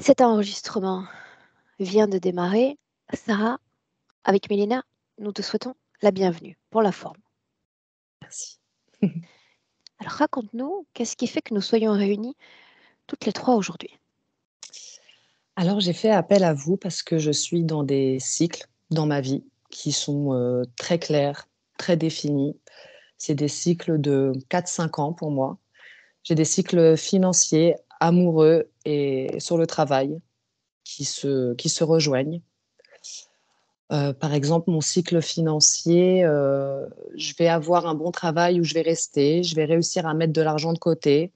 Cet enregistrement vient de démarrer. Sarah, avec Mélina, nous te souhaitons la bienvenue pour la forme. Merci. Alors raconte-nous, qu'est-ce qui fait que nous soyons réunis toutes les trois aujourd'hui? Alors j'ai fait appel à vous parce que je suis dans des cycles dans ma vie qui sont, très clairs, très définis. C'est des cycles de 4-5 ans pour moi. J'ai des cycles financiers, amoureux et sur le travail qui se rejoignent. Par exemple, mon cycle financier, je vais avoir un bon travail où je vais rester, je vais réussir à mettre de l'argent de côté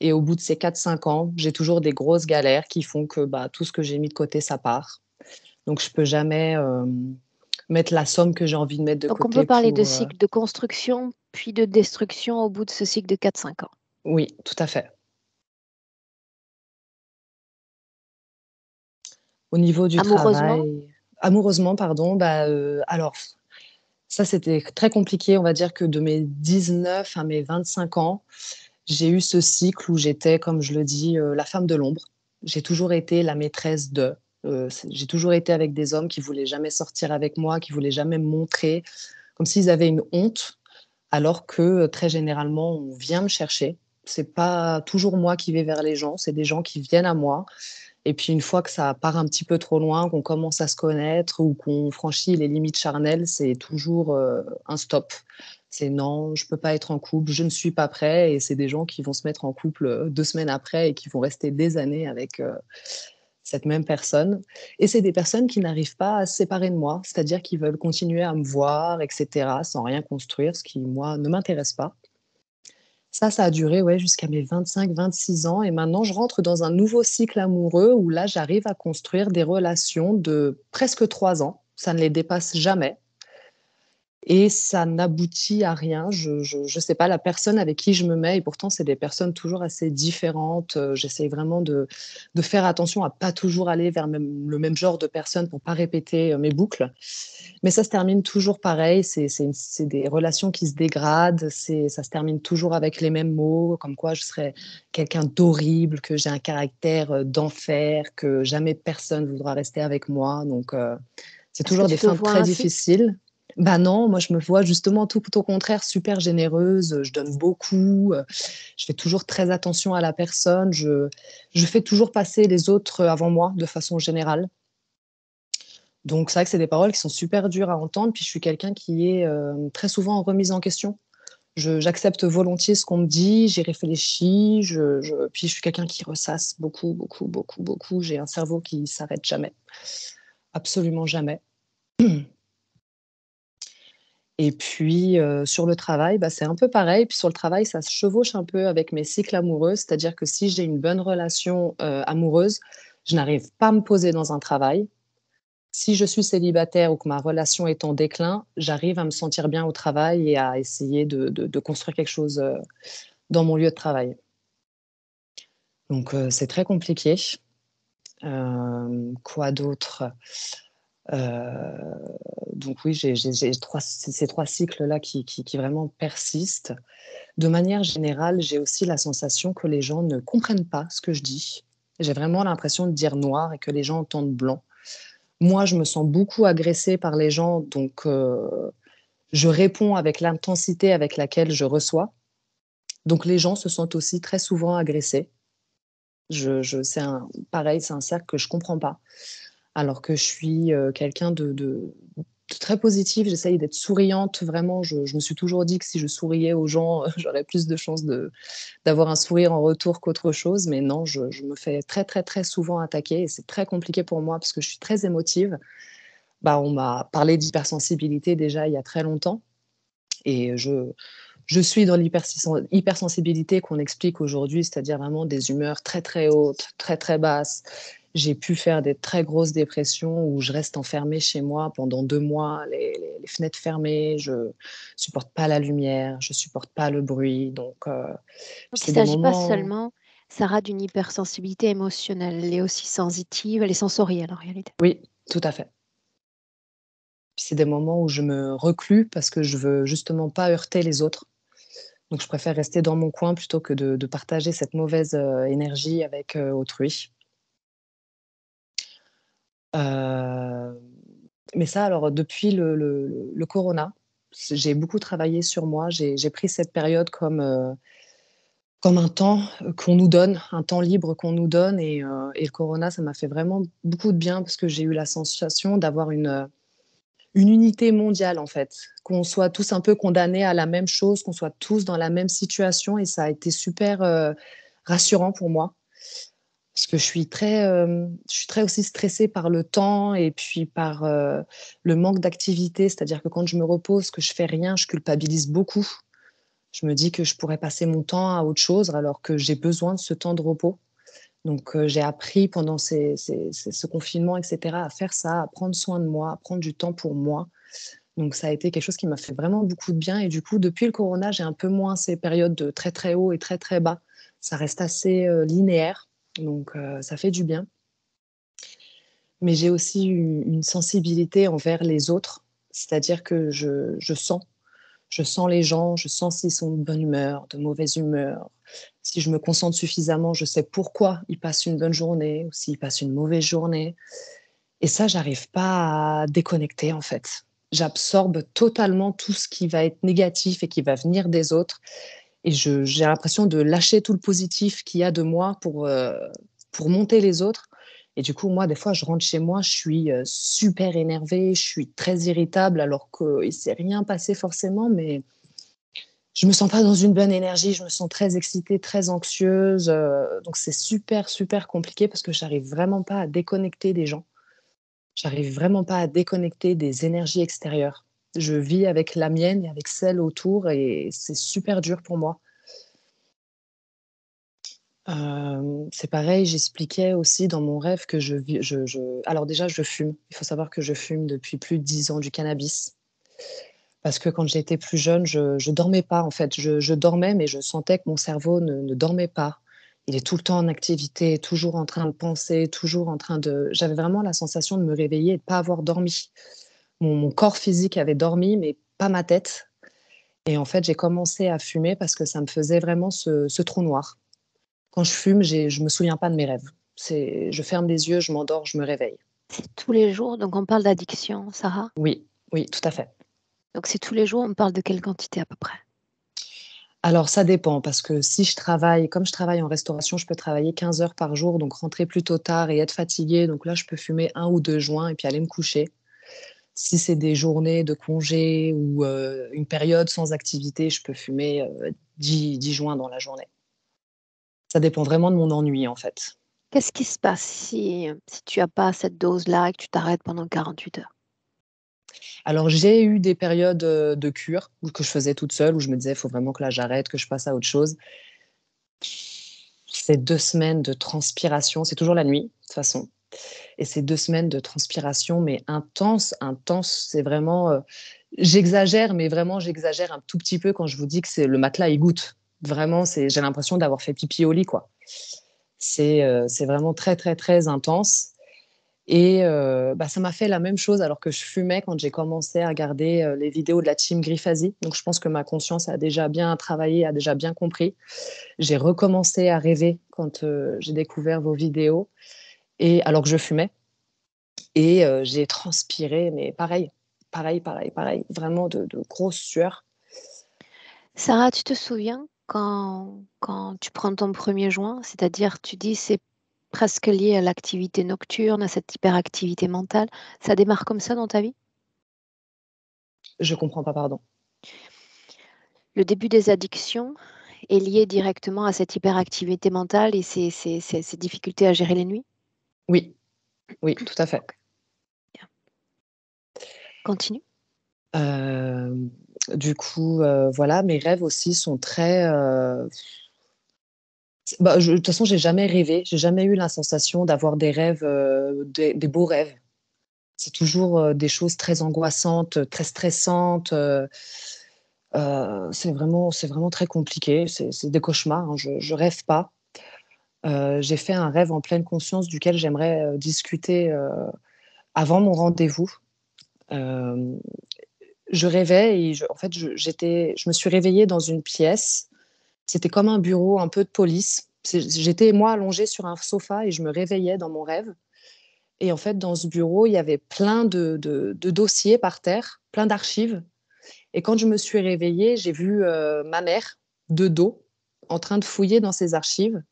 et au bout de ces 4-5 ans, j'ai toujours des grosses galères qui font que, bah, tout ce que j'ai mis de côté, ça part. Donc je peux jamais, mettre la somme que j'ai envie de mettre de Donc on peut côté parler de pour, cycle de construction, puis de destruction au bout de ce cycle de 4-5 ans. oui, tout à fait. Au niveau du Amoureusement, travail amoureusement pardon, bah, alors ça c'était très compliqué. On va dire que de mes 19 à mes 25 ans, j'ai eu ce cycle où j'étais, comme je le dis, la femme de l'ombre. J'ai toujours été la maîtresse de. J'ai toujours été avec des hommes qui voulaient jamais sortir avec moi, qui voulaient jamais me montrer, comme s'ils avaient une honte, alors que, très généralement, on vient me chercher. C'est pas toujours moi qui vais vers les gens, c'est des gens qui viennent à moi et puis une fois que ça part un petit peu trop loin, qu'on commence à se connaître ou qu'on franchit les limites charnelles, c'est toujours, un stop. C'est: «Non, je peux pas être en couple, je ne suis pas prêt» et c'est des gens qui vont se mettre en couple, 2 semaines après et qui vont rester des années avec, cette même personne et c'est des personnes qui n'arrivent pas à se séparer de moi. C'est-à-dire qu'ils veulent continuer à me voir et cetera, sans rien construire, ce qui, moi, ne m'intéresse pas. Ça a duré, ouais, jusqu'à mes 25-26 ans et maintenant je rentre dans un nouveau cycle amoureux où là, j'arrive à construire des relations de presque 3 ans. Ça ne les dépasse jamais et ça n'aboutit à rien. Je sais pas, la personne avec qui je me mets et pourtant c'est des personnes toujours assez différentes, j'essaye vraiment de faire attention à pas toujours aller vers le même genre de personnes pour pas répéter, mes boucles. Mais ça se termine toujours pareil, c'est des relations qui se dégradent, ça se termine toujours avec les mêmes mots, comme quoi je serais quelqu'un d'horrible, que j'ai un caractère, d'enfer, que jamais personne voudra rester avec moi donc c'est est-ce que toujours des tu te fins vois très ainsi? difficiles. Bah non, moi je me vois justement tout au contraire super généreuse, je donne beaucoup, je fais toujours très attention à la personne, je fais toujours passer les autres, avant moi de façon générale. Donc c'est vrai que c'est des paroles qui sont super dures à entendre, puis je suis quelqu'un qui est, très souvent en remise en question. J'accepte volontiers ce qu'on me dit, j'y réfléchis, puis je suis quelqu'un qui ressasse beaucoup, beaucoup, beaucoup, beaucoup. J'ai un cerveau qui s'arrête jamais, absolument jamais. Et puis, sur le travail, bah, c'est un peu pareil. Puis sur le travail, ça se chevauche un peu avec mes cycles amoureux. C'est-à-dire que si j'ai une bonne relation, amoureuse, je n'arrive pas à me poser dans un travail. Si je suis célibataire ou que ma relation est en déclin, j'arrive à me sentir bien au travail et à essayer de construire quelque chose, dans mon lieu de travail. Donc, c'est très compliqué. Quoi d'autre? Heu, donc oui, j'ai 3 ces 3 cycles-là qui vraiment persistent. De manière générale, j'ai aussi la sensation que les gens ne comprennent pas ce que je dis. J'ai vraiment l'impression de dire noir et que les gens entendent blanc. Moi, je me sens beaucoup agressée par les gens, donc je réponds avec l'intensité avec laquelle je reçois. Donc les gens se sentent aussi très souvent agressés. Je c'est un pareil, c'est un cercle que je comprends pas. Alors que je suis, quelqu'un de très positif, j'essaye d'être souriante, vraiment, je me suis toujours dit que si je souriais aux gens, j'aurais plus de chances d'avoir un sourire en retour qu'autre chose, mais non, je me fais très, très, très souvent attaquer et c'est très compliqué pour moi parce que je suis très émotive. Bah, on m'a parlé d'hypersensibilité déjà il y a très longtemps et je suis dans hypersensibilité qu'on explique aujourd'hui, c'est-à-dire vraiment des humeurs très, très hautes, très, très basses. J'ai pu faire des très grosses dépressions où je reste enfermée chez moi pendant 2 mois, les fenêtres fermées, je supporte pas la lumière, je supporte pas le bruit, donc puis Donc il c'est ne des s'agit pas moments seulement, Sarah, d'une hypersensibilité émotionnelle, elle est aussi sensitive, elle est sensorielle en réalité. oui, tout à fait. Puis c'est des moments où je me reclus parce que je veux justement pas heurter les autres, donc je préfère rester dans mon coin plutôt que de partager cette mauvaise, énergie avec, autrui. Heu, mais ça alors depuis le corona, j'ai beaucoup travaillé sur moi. J'ai pris cette période comme un temps, qu'on nous donne, un temps libre qu'on nous donne et le corona, ça m'a fait vraiment beaucoup de bien parce que j'ai eu la sensation d'avoir une unité mondiale, en fait. Qu'on soit tous un peu condamnés à la même chose, qu'on soit tous dans la même situation et ça a été super, rassurant pour moi. Parce que je suis très aussi stressée par le temps et puis par, le manque d'activité. C'est-à-dire que quand je me repose, que je fais rien, je culpabilise beaucoup. Je me dis que je pourrais passer mon temps à autre chose alors que j'ai besoin de ce temps de repos. Donc, j'ai appris pendant ce confinement et cetera à faire ça, à prendre soin de moi, à prendre du temps pour moi. Donc ça a été quelque chose qui m'a fait vraiment beaucoup de bien et du coup, depuis le corona, j'ai un peu moins ces périodes de très, très haut et très, très bas. Ça reste assez, linéaire, donc ça fait du bien. Mais j'ai aussi une sensibilité envers les autres, c'est-à-dire que je sens les gens, je sens s'ils sont de bonne humeur, de mauvaise humeur. Si je me concentre suffisamment, je sais pourquoi ils passent une bonne journée ou s'ils passent une mauvaise journée. Et ça, j'arrive pas à déconnecter, en fait. J'absorbe totalement tout ce qui va être négatif et qui va venir des autres et je j'ai l'impression de lâcher tout le positif qu'il y a de moi pour monter les autres et du coup, moi, des fois, je rentre chez moi, je suis, super énervée, je suis très irritable alors qu'il s'est rien passé forcément, mais je me sens pas dans une bonne énergie, je me sens très excitée, très anxieuse, donc c'est super, super compliqué parce que j'arrive vraiment pas à déconnecter des gens. J'arrive vraiment pas à déconnecter des énergies extérieures. Je vis avec la mienne et avec celles autour et c'est super dur pour moi. C'est pareil, j'expliquais aussi dans mon rêve que je alors déjà je fume. Il faut savoir que je fume depuis plus de 10 ans du cannabis. Parce que quand j'étais plus jeune, je dormais pas en fait. Je dormais, mais je sentais que mon cerveau ne dormait pas. Il est tout le temps en activité, toujours en train de penser, toujours en train de j'avais vraiment la sensation de me réveiller et de pas avoir dormi. Mon corps physique avait dormi, mais pas ma tête et en fait, j'ai commencé à fumer parce que ça me faisait vraiment ce trou noir. Quand je fume, je me souviens pas de mes rêves. Je ferme les yeux, je m'endors, je me réveille. C'est tous les jours, donc on parle d'addiction, Sarah? Oui, oui, tout à fait. Donc c'est tous les jours, on parle de quelle quantité à peu près? Alors ça dépend parce que si je travaille comme je travaille en restauration, je peux travailler 15 heures par jour, donc rentrer plutôt tard et être fatiguée, donc là, je peux fumer un ou 2 joints et puis aller me coucher. Si c'est des journées de congé ou une période sans activité, je peux fumer, 10 joints dans la journée. Ça dépend vraiment de mon ennui, en fait. Qu'est-ce qui se passe si tu as pas cette dose-là et que tu t'arrêtes pendant 48 heures? Alors j'ai eu des périodes, de cure où que je faisais toute seule, où je me disais: «Il faut vraiment que là j'arrête, que je passe à autre chose». C'est 2 semaines de transpiration, c'est toujours la nuit, de toute façon et c'est 2 semaines de transpiration, mais intense, intense. C'est vraiment, j'exagère, mais vraiment j'exagère un tout petit peu quand je vous dis que c'est le matelas, il goutte. Vraiment, j'ai l'impression d'avoir fait pipi au lit, quoi. C'est vraiment très, très, très intense et bah, ça m'a fait la même chose alors que je fumais quand j'ai commencé à regarder, les vidéos de la team Griffazi. Donc je pense que ma conscience a déjà bien travaillé, a déjà bien compris. J'ai recommencé à rêver quand, j'ai découvert vos vidéos et alors que je fumais et j'ai transpiré, mais pareil, pareil, pareil, pareil, vraiment de grosses sueurs. Sarah, tu te souviens quand tu prends ton premier joint, c'est-à-dire tu dis c'est presque lié à l'activité nocturne, à cette hyperactivité mentale, ça démarre comme ça dans ta vie? Je comprends pas, pardon. Le début des addictions est lié directement à cette hyperactivité mentale et ces difficultés à gérer les nuits? Oui, oui, tout à fait. Bien. Continue. Hem, du coup, voilà, mes rêves aussi sont très, bah, de toute façon, j'ai jamais rêvé, j'ai jamais eu la sensation d'avoir des rêves, des beaux rêves. C'est toujours, des choses très angoissantes, très stressantes, c'est vraiment très compliqué. C'est des cauchemars, hein, je rêve pas. J'ai fait un rêve en pleine conscience duquel j'aimerais, discuter, avant mon rendez-vous. Hem, je rêvais et en fait, je me suis réveillée dans une pièce. C'était comme un bureau un peu de police. J'étais moi allongée sur un sofa et je me réveillais dans mon rêve Et en fait, dans ce bureau, il y avait plein de dossiers par terre, plein d'archives. Et quand je me suis réveillée, j'ai vu ma mère de dos en train de fouiller dans ses archives.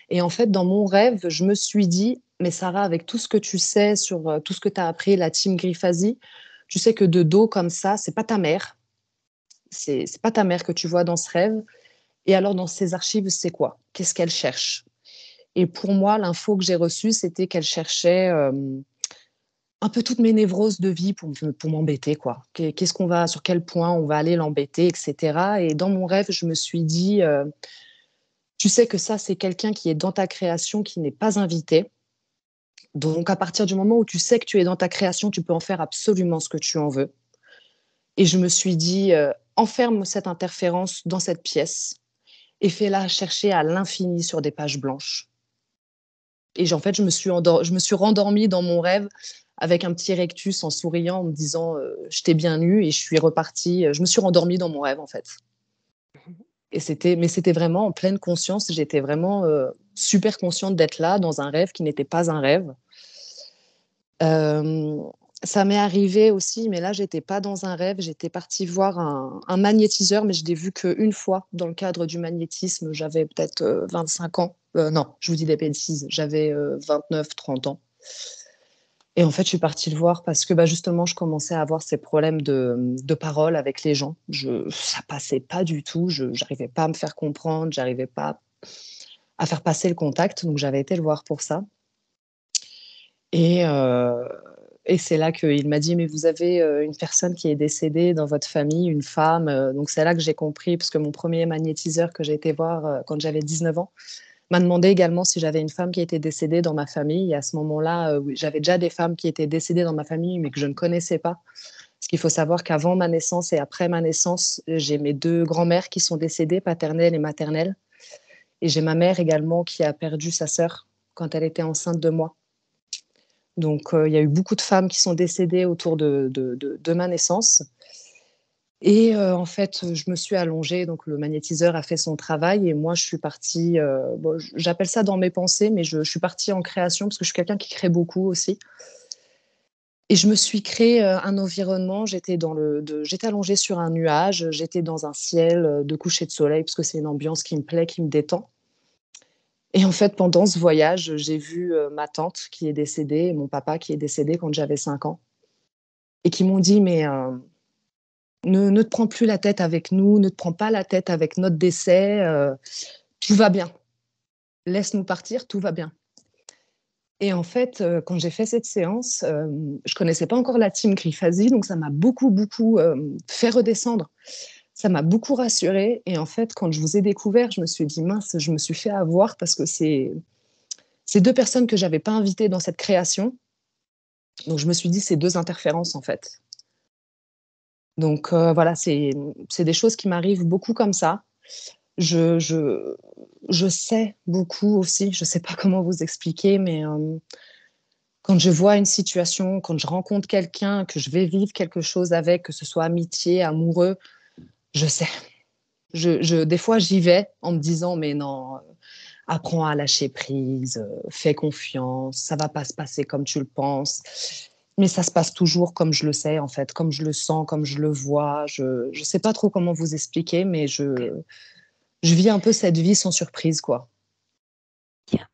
Et en fait, dans mon rêve, je me suis dit, mais Sarah, avec tout ce que tu sais sur tout ce que tu as appris, la team Griffasie, tu sais que de dos comme ça, c'est pas ta mère. C'est pas ta mère que tu vois dans ce rêve. Et alors, dans ces archives, c'est quoi? Qu'est-ce qu'elle cherche? Et pour moi, l'info que j'ai reçue, c'était qu'elle cherchait un peu toutes mes névroses de vie pour m'embêter, quoi. Qu'est-ce qu'on va, sur quel point on va aller l'embêter, etc. Et dans mon rêve, je me suis dit, tu sais que ça, c'est quelqu'un qui est dans ta création, qui n'est pas invité. Donc, à partir du moment où tu sais que tu es dans ta création, tu peux en faire absolument ce que tu en veux. Et je me suis dit, enferme cette interférence dans cette pièce et fais-la chercher à l'infini sur des pages blanches. Et en fait, je me suis rendormie dans mon rêve avec un petit rectus en souriant, en me disant je t'ai bien eu, et je suis repartie. Je me suis rendormie dans mon rêve, en fait. Mais c'était vraiment en pleine conscience. J'étais vraiment super consciente d'être là dans un rêve qui n'était pas un rêve. Euh, Ça m'est arrivé aussi, mais là, j'étais pas dans un rêve. J'étais partie voir un magnétiseur, mais je l'ai vu qu'une fois dans le cadre du magnétisme. J'avais peut-être 25 ans. Non, je vous dis des bêtises. J'avais 29, 30 ans. Et en fait, je suis partie le voir parce que justement, je commençais à avoir ces problèmes de parole avec les gens. Ça passait pas du tout. Je n'arrivais pas à me faire comprendre. J'arrivais pas à faire passer le contact. Donc, j'avais été le voir pour ça. Et, euh, et c'est là qu'il m'a dit, mais vous avez une personne qui est décédée dans votre famille, une femme. Donc, c'est là que j'ai compris, parce que mon premier magnétiseur que j'ai été voir quand j'avais 19 ans, m'a demandé également si j'avais une femme qui était décédée dans ma famille. Et à ce moment-là, oui, j'avais déjà des femmes qui étaient décédées dans ma famille, mais que je ne connaissais pas. Parce qu'il faut savoir qu'avant ma naissance et après ma naissance, j'ai mes deux grands-mères qui sont décédées, paternelle et maternelle. Et j'ai ma mère également qui a perdu sa sœur quand elle était enceinte de moi. Donc, il y a eu beaucoup de femmes qui sont décédées autour de ma naissance. Et en fait, je me suis allongée, donc le magnétiseur a fait son travail et moi, je suis partie, bon, j'appelle ça dans mes pensées, mais je suis partie en création parce que je suis quelqu'un qui crée beaucoup aussi. Et je me suis créé un environnement, j'étais allongée sur un nuage, j'étais dans un ciel de coucher de soleil parce que c'est une ambiance qui me plaît, qui me détend. Et en fait, pendant ce voyage, j'ai vu ma tante qui est décédée et mon papa qui est décédé quand j'avais 5 ans et qui m'ont dit, mais ne te prends plus la tête avec nous, ne te prends pas la tête avec notre décès, tout va bien. Laisse-nous partir, tout va bien. Et en fait, quand j'ai fait cette séance, je connaissais pas encore la team Griffasie, donc ça m'a beaucoup, beaucoup fait redescendre. Ça m'a beaucoup rassurée. Et en fait, quand je vous ai découvert, je me suis dit, mince, je me suis fait avoir parce que c'est deux personnes que j'avais pas invitées dans cette création. Donc je me suis dit, c'est deux interférences en fait. Donc voilà, c'est des choses qui m'arrivent beaucoup comme ça. Je, je, je sais beaucoup aussi, je sais pas comment vous expliquer, mais quand je vois une situation, quand je rencontre quelqu'un, que je vais vivre quelque chose avec, que ce soit amitié, amoureux, je sais. Des fois, j'y vais en me disant, mais non, apprends à lâcher prise, fais confiance, ça va pas se passer comme tu le penses. Mais ça se passe toujours comme je le sais, en fait, comme je le sens, comme je le vois. Je sais pas trop comment vous expliquer, mais je vis un peu cette vie sans surprise, quoi. Bien.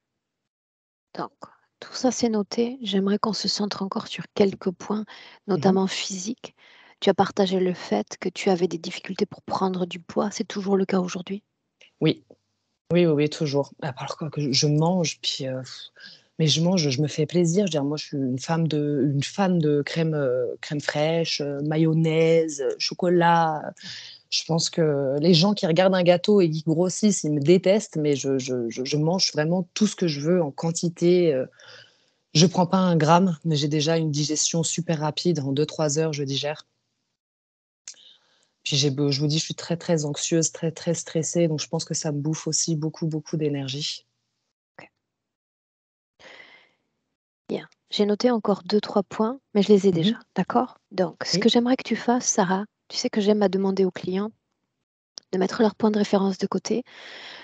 Donc, tout ça, c'est noté. J'aimerais qu'on se centre encore sur quelques points, Mhm. notamment physiques. Tu as partagé le fait que tu avais des difficultés pour prendre du poids. C'est toujours le cas aujourd'hui? Oui, oui, oui, oui, toujours. Alors quoi, que je mange, puis mais je mange, je me fais plaisir. Je veux dire, moi, je suis une fan de crème, crème fraîche, mayonnaise, chocolat. Je pense que les gens qui regardent un gâteau et qui grossissent, ils me détestent, mais je mange vraiment tout ce que je veux en quantité. Je prends pas un gramme, mais j'ai déjà une digestion super rapide. En 2, 3 heures, je digère. Puis je vous dis, je suis très, très anxieuse, très, très stressée. Donc, je pense que ça me bouffe aussi beaucoup, beaucoup d'énergie. Ok. Bien. J'ai noté encore deux, trois points, mais je les ai Mhm. déjà. D'accord? Donc, ce que Oui. j'aimerais que tu fasses, Sarah, tu sais que j'aime à demander aux clients de mettre leur point de référence de côté,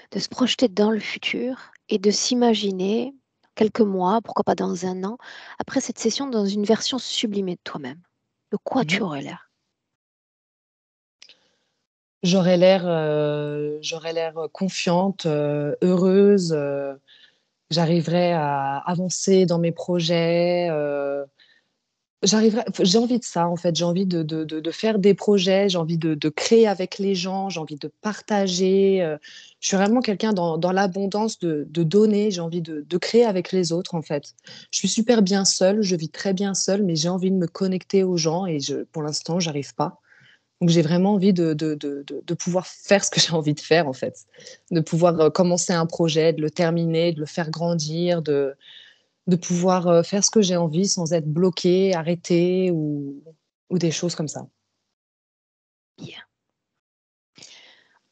de se projeter dans le futur et de s'imaginer. quelques mois, pourquoi pas dans 1 an, après cette session, dans une version sublimée de toi-même? De quoi Mmh. tu aurais l'air? J'aurais l'air confiante, heureuse, j'arriverai à avancer dans mes projets, j'ai envie de ça, en fait. J'ai envie de faire des projets, j'ai envie de créer avec les gens, j'ai envie de partager, je suis vraiment quelqu'un dans l'abondance de donner, j'ai envie de créer avec les autres, en fait. Je suis super bien seule, je vis très bien seule, mais j'ai envie de me connecter aux gens et pour l'instant, j'arrive pas. Donc j'ai vraiment envie de pouvoir faire ce que j'ai envie de faire, en fait. De pouvoir, commencer un projet, de le terminer, de le faire grandir, de pouvoir, faire ce que j'ai envie sans être bloquée, arrêtée ou des choses comme ça. Bien.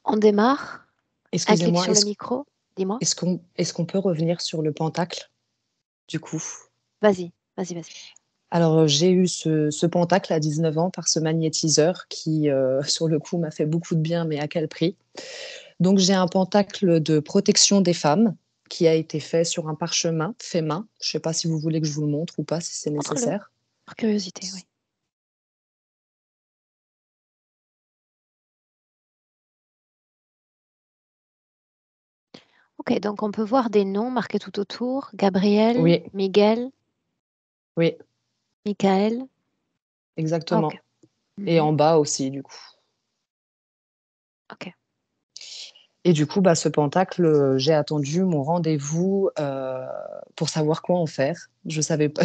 On démarre. Un clic Excusez-moi, sur le micro. Dis-moi. est-ce qu'on peut revenir sur le pentacle, du coup? Vas-y, vas-y, vas-y. Alors, j'ai eu ce pentacle à 19 ans par ce magnétiseur qui, sur le coup, m'a fait beaucoup de bien, mais à quel prix? Donc j'ai un pentacle de protection des femmes qui a été fait sur un parchemin fait main. Je ne sais pas si vous voulez que je vous le montre ou pas, si c'est Montre-le, nécessaire. par curiosité, oui. OK, donc on peut voir des noms marqués tout autour. Gabriel, Oui, Miguel, oui, Michael. OK. exactement, et Mmh. en bas aussi, du coup. OK. Et du coup, bah, ce pentacle, j'ai attendu mon rendez-vous, pour savoir quoi en faire. Je savais pas,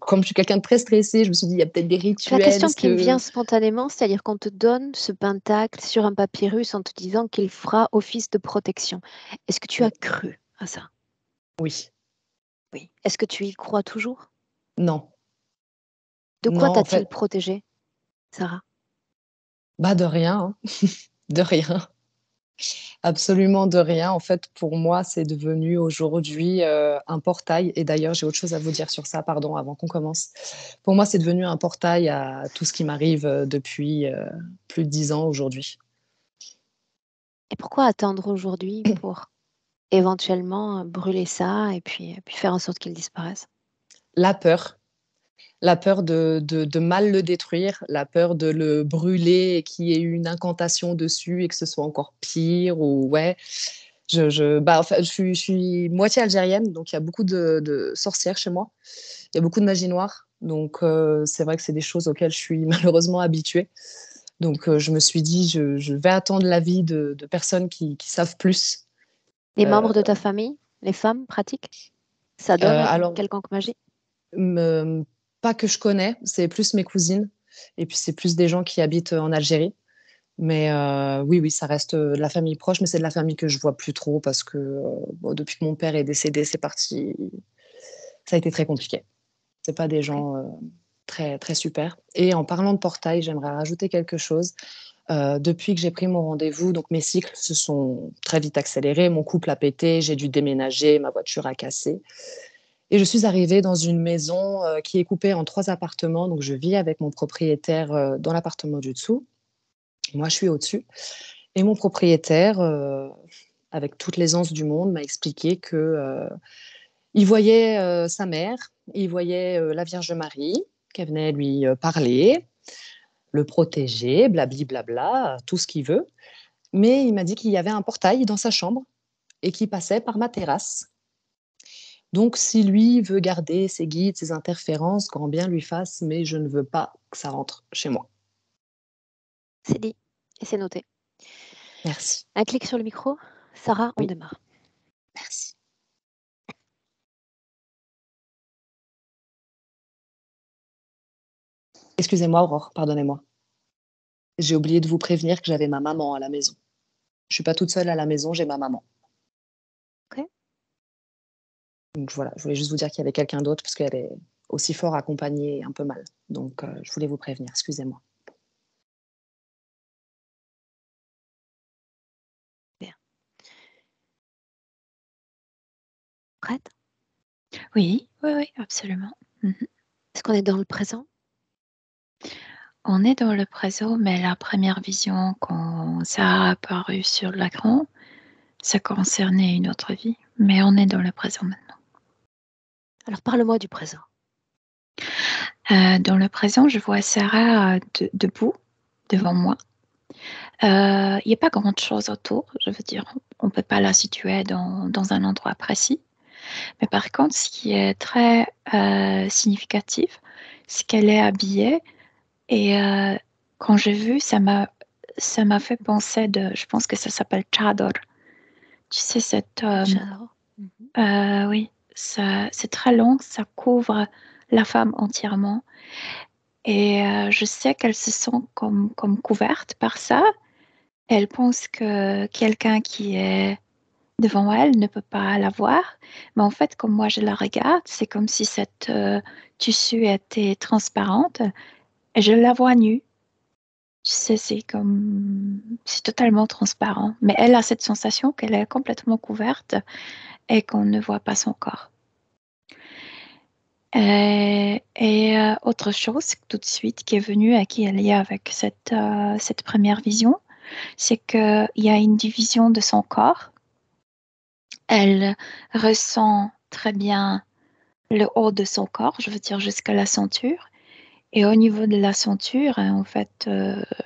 comme je suis quelqu'un de très stressé, je me suis dit: «Il y a peut-être des La rituels, question est-ce qui me vient que». spontanément, c'est-à-dire qu'on te donne ce pentacle sur un papyrus en te disant qu'il fera office de protection. Est-ce que tu as Oui, cru à ça? oui, Oui. Est-ce que tu y crois toujours? non, De quoi non, en t'a-t-il fait, protégé, Sarah? bah, de rien, hein, de rien. Absolument de rien. En fait, pour moi, c'est devenu aujourd'hui, un portail, et d'ailleurs, j'ai autre chose à vous dire sur ça, pardon, avant qu'on commence. Pour moi, c'est devenu un portail à tout ce qui m'arrive, depuis, plus de 10 ans aujourd'hui. Et pourquoi attendre aujourd'hui pour éventuellement, brûler ça et puis faire en sorte qu'il disparaisse? La peur, la peur de mal le détruire, la peur de le brûler et qu'il y ait eu une incantation dessus et que ce soit encore pire, ou ouais. Bah, en fait, je suis moitié algérienne, donc il y a beaucoup de sorcières chez moi. Il y a beaucoup de magie noire, donc c'est vrai que c'est des choses auxquelles je suis malheureusement habituée. Donc je me suis dit: «Je vais attendre l'avis de personnes qui savent plus». Les Heu membres de ta famille, les femmes pratiquent? Ça donne une alors, quelconque magie? me pas que je connais, c'est plus mes cousines, et puis c'est plus des gens qui habitent en Algérie. Mais oui, oui, ça reste, de la famille proche, mais c'est de la famille que je vois plus trop parce que, bon, depuis que mon père est décédé, c'est parti, ça a été très compliqué. C'est pas des OK. gens, très, très super. Et en parlant de portail, j'aimerais rajouter quelque chose. Depuis que j'ai pris mon rendez-vous, donc mes cycles se sont très vite accélérés, mon couple a pété, j'ai dû déménager, ma voiture a cassé, et je suis arrivée dans une maison, qui est coupée en 3 appartements. Donc je vis avec mon propriétaire, dans l'appartement du dessous. Moi, je suis au-dessus, et mon propriétaire, avec toute l'aisance du monde, m'a expliqué que, il voyait, sa mère, il voyait, la Vierge Marie, qu'elle venait lui, parler, le protéger, blabli blabla, tout ce qu'il veut. Mais il m'a dit qu'il y avait un portail dans sa chambre et qui passait par ma terrasse. Donc si lui veut garder ses guides, ses interférences, grand bien lui fasse, mais je ne veux pas que ça rentre chez moi. C'est dit et c'est noté. Merci, Un clic sur le micro. Sarah, on oui, démarre. merci. Excusez-moi Aurore, pardonnez-moi. J'ai oublié de vous prévenir que j'avais ma maman à la maison. Je suis pas toute seule à la maison, j'ai ma maman. OK. Donc voilà, je voulais juste vous dire qu'il y avait quelqu'un d'autre parce qu'elle est aussi fort accompagnée et un peu mal. Donc je voulais vous prévenir, excusez-moi. Bien. Prête? Oui, oui, oui, absolument. Mmh. Est-ce qu'on est dans le présent? On est dans le présent, mais la première vision quand ça a apparu sur l'écran, ça concernait une autre vie, mais on est dans le présent maintenant. Alors parle-moi du présent. Dans le présent, je vois Sarah debout devant moi. Il n'y a pas grand-chose autour, je veux dire. On ne peut pas la situer dans un endroit précis. Mais par contre, ce qui est très significatif, c'est qu'elle est habillée. Et quand j'ai vu, ça m'a fait penser je pense que ça s'appelle chador. Tu sais, J'adore. Mhm. oui, c'est très long, ça couvre la femme entièrement. Et je sais qu'elle se sent comme couverte par ça. Elle pense que quelqu'un qui est devant elle ne peut pas la voir. Mais en fait, comme moi je la regarde, c'est comme si cette tissu était transparente et je la vois nue. Tu sais, c'est totalement transparent. Mais elle a cette sensation qu'elle est complètement couverte et qu'on ne voit pas son corps. Autre chose tout de suite qui est venue et qui est liée avec cette première vision, c'est qu'il y a une division de son corps. Elle ressent très bien le haut de son corps, je veux dire jusqu'à la ceinture. Et au niveau de la ceinture, en fait,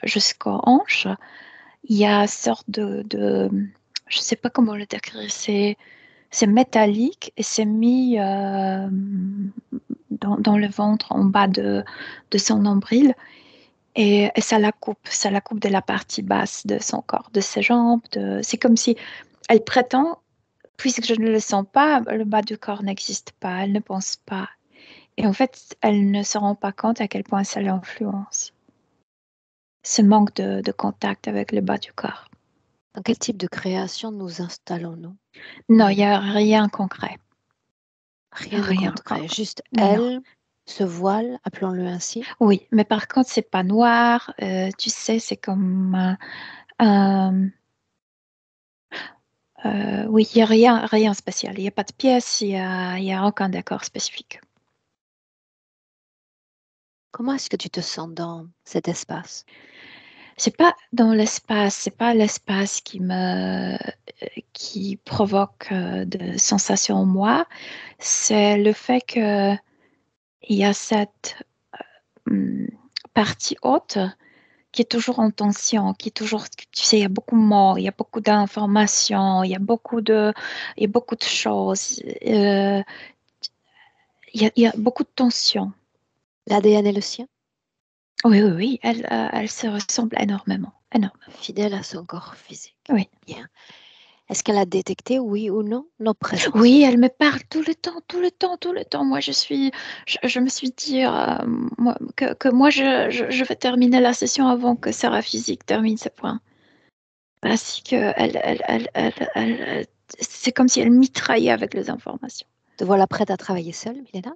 jusqu'aux hanches, il y a une sorte je ne sais pas comment le décrire, c'est métallique et c'est mis dans le ventre en bas de son nombril et ça la coupe de la partie basse de son corps, de ses jambes. C'est comme si elle prétend, puisque je ne le sens pas, le bas du corps n'existe pas, elle ne pense pas. Et en fait, elle ne se rend pas compte à quel point ça l'influence. Ce manque de contact avec le bas du corps. Dans quel type de création nous installons-nous? Non, il n'y a rien concret. Rien de Rien concret, concret. juste Non. elle se voile, appelons-le ainsi. Oui, mais par contre, c'est pas noir. Tu sais, c'est comme euh, oui, il n'y a rien spécial. Il n'y a pas de pièce, il y a aucun décor spécifique. Comment est-ce que tu te sens dans cet espace? C'est pas dans l'espace, c'est pas l'espace qui provoque de sensations en moi. C'est le fait que il y a cette hum, partie haute qui est toujours en tension, qui est toujours, tu sais, il y a beaucoup de mots, il y a beaucoup d'informations, il y a beaucoup de choses. Il y a beaucoup de tension. L'ADN est le sien, Oui, oui, oui, elle se ressemble énormément, énormément. fidèle à son corps physique. Oui. Bien. Est-ce qu'elle a détecté, oui ou non, nos présences? Oui, elle me parle tout le temps, tout le temps, tout le temps. Moi, je me suis dit que moi, je vais terminer la session avant que Sarah Physique termine ses points. Parce que c'est comme si elle mitraillait avec les informations. Te voilà prête à travailler seule, Milena?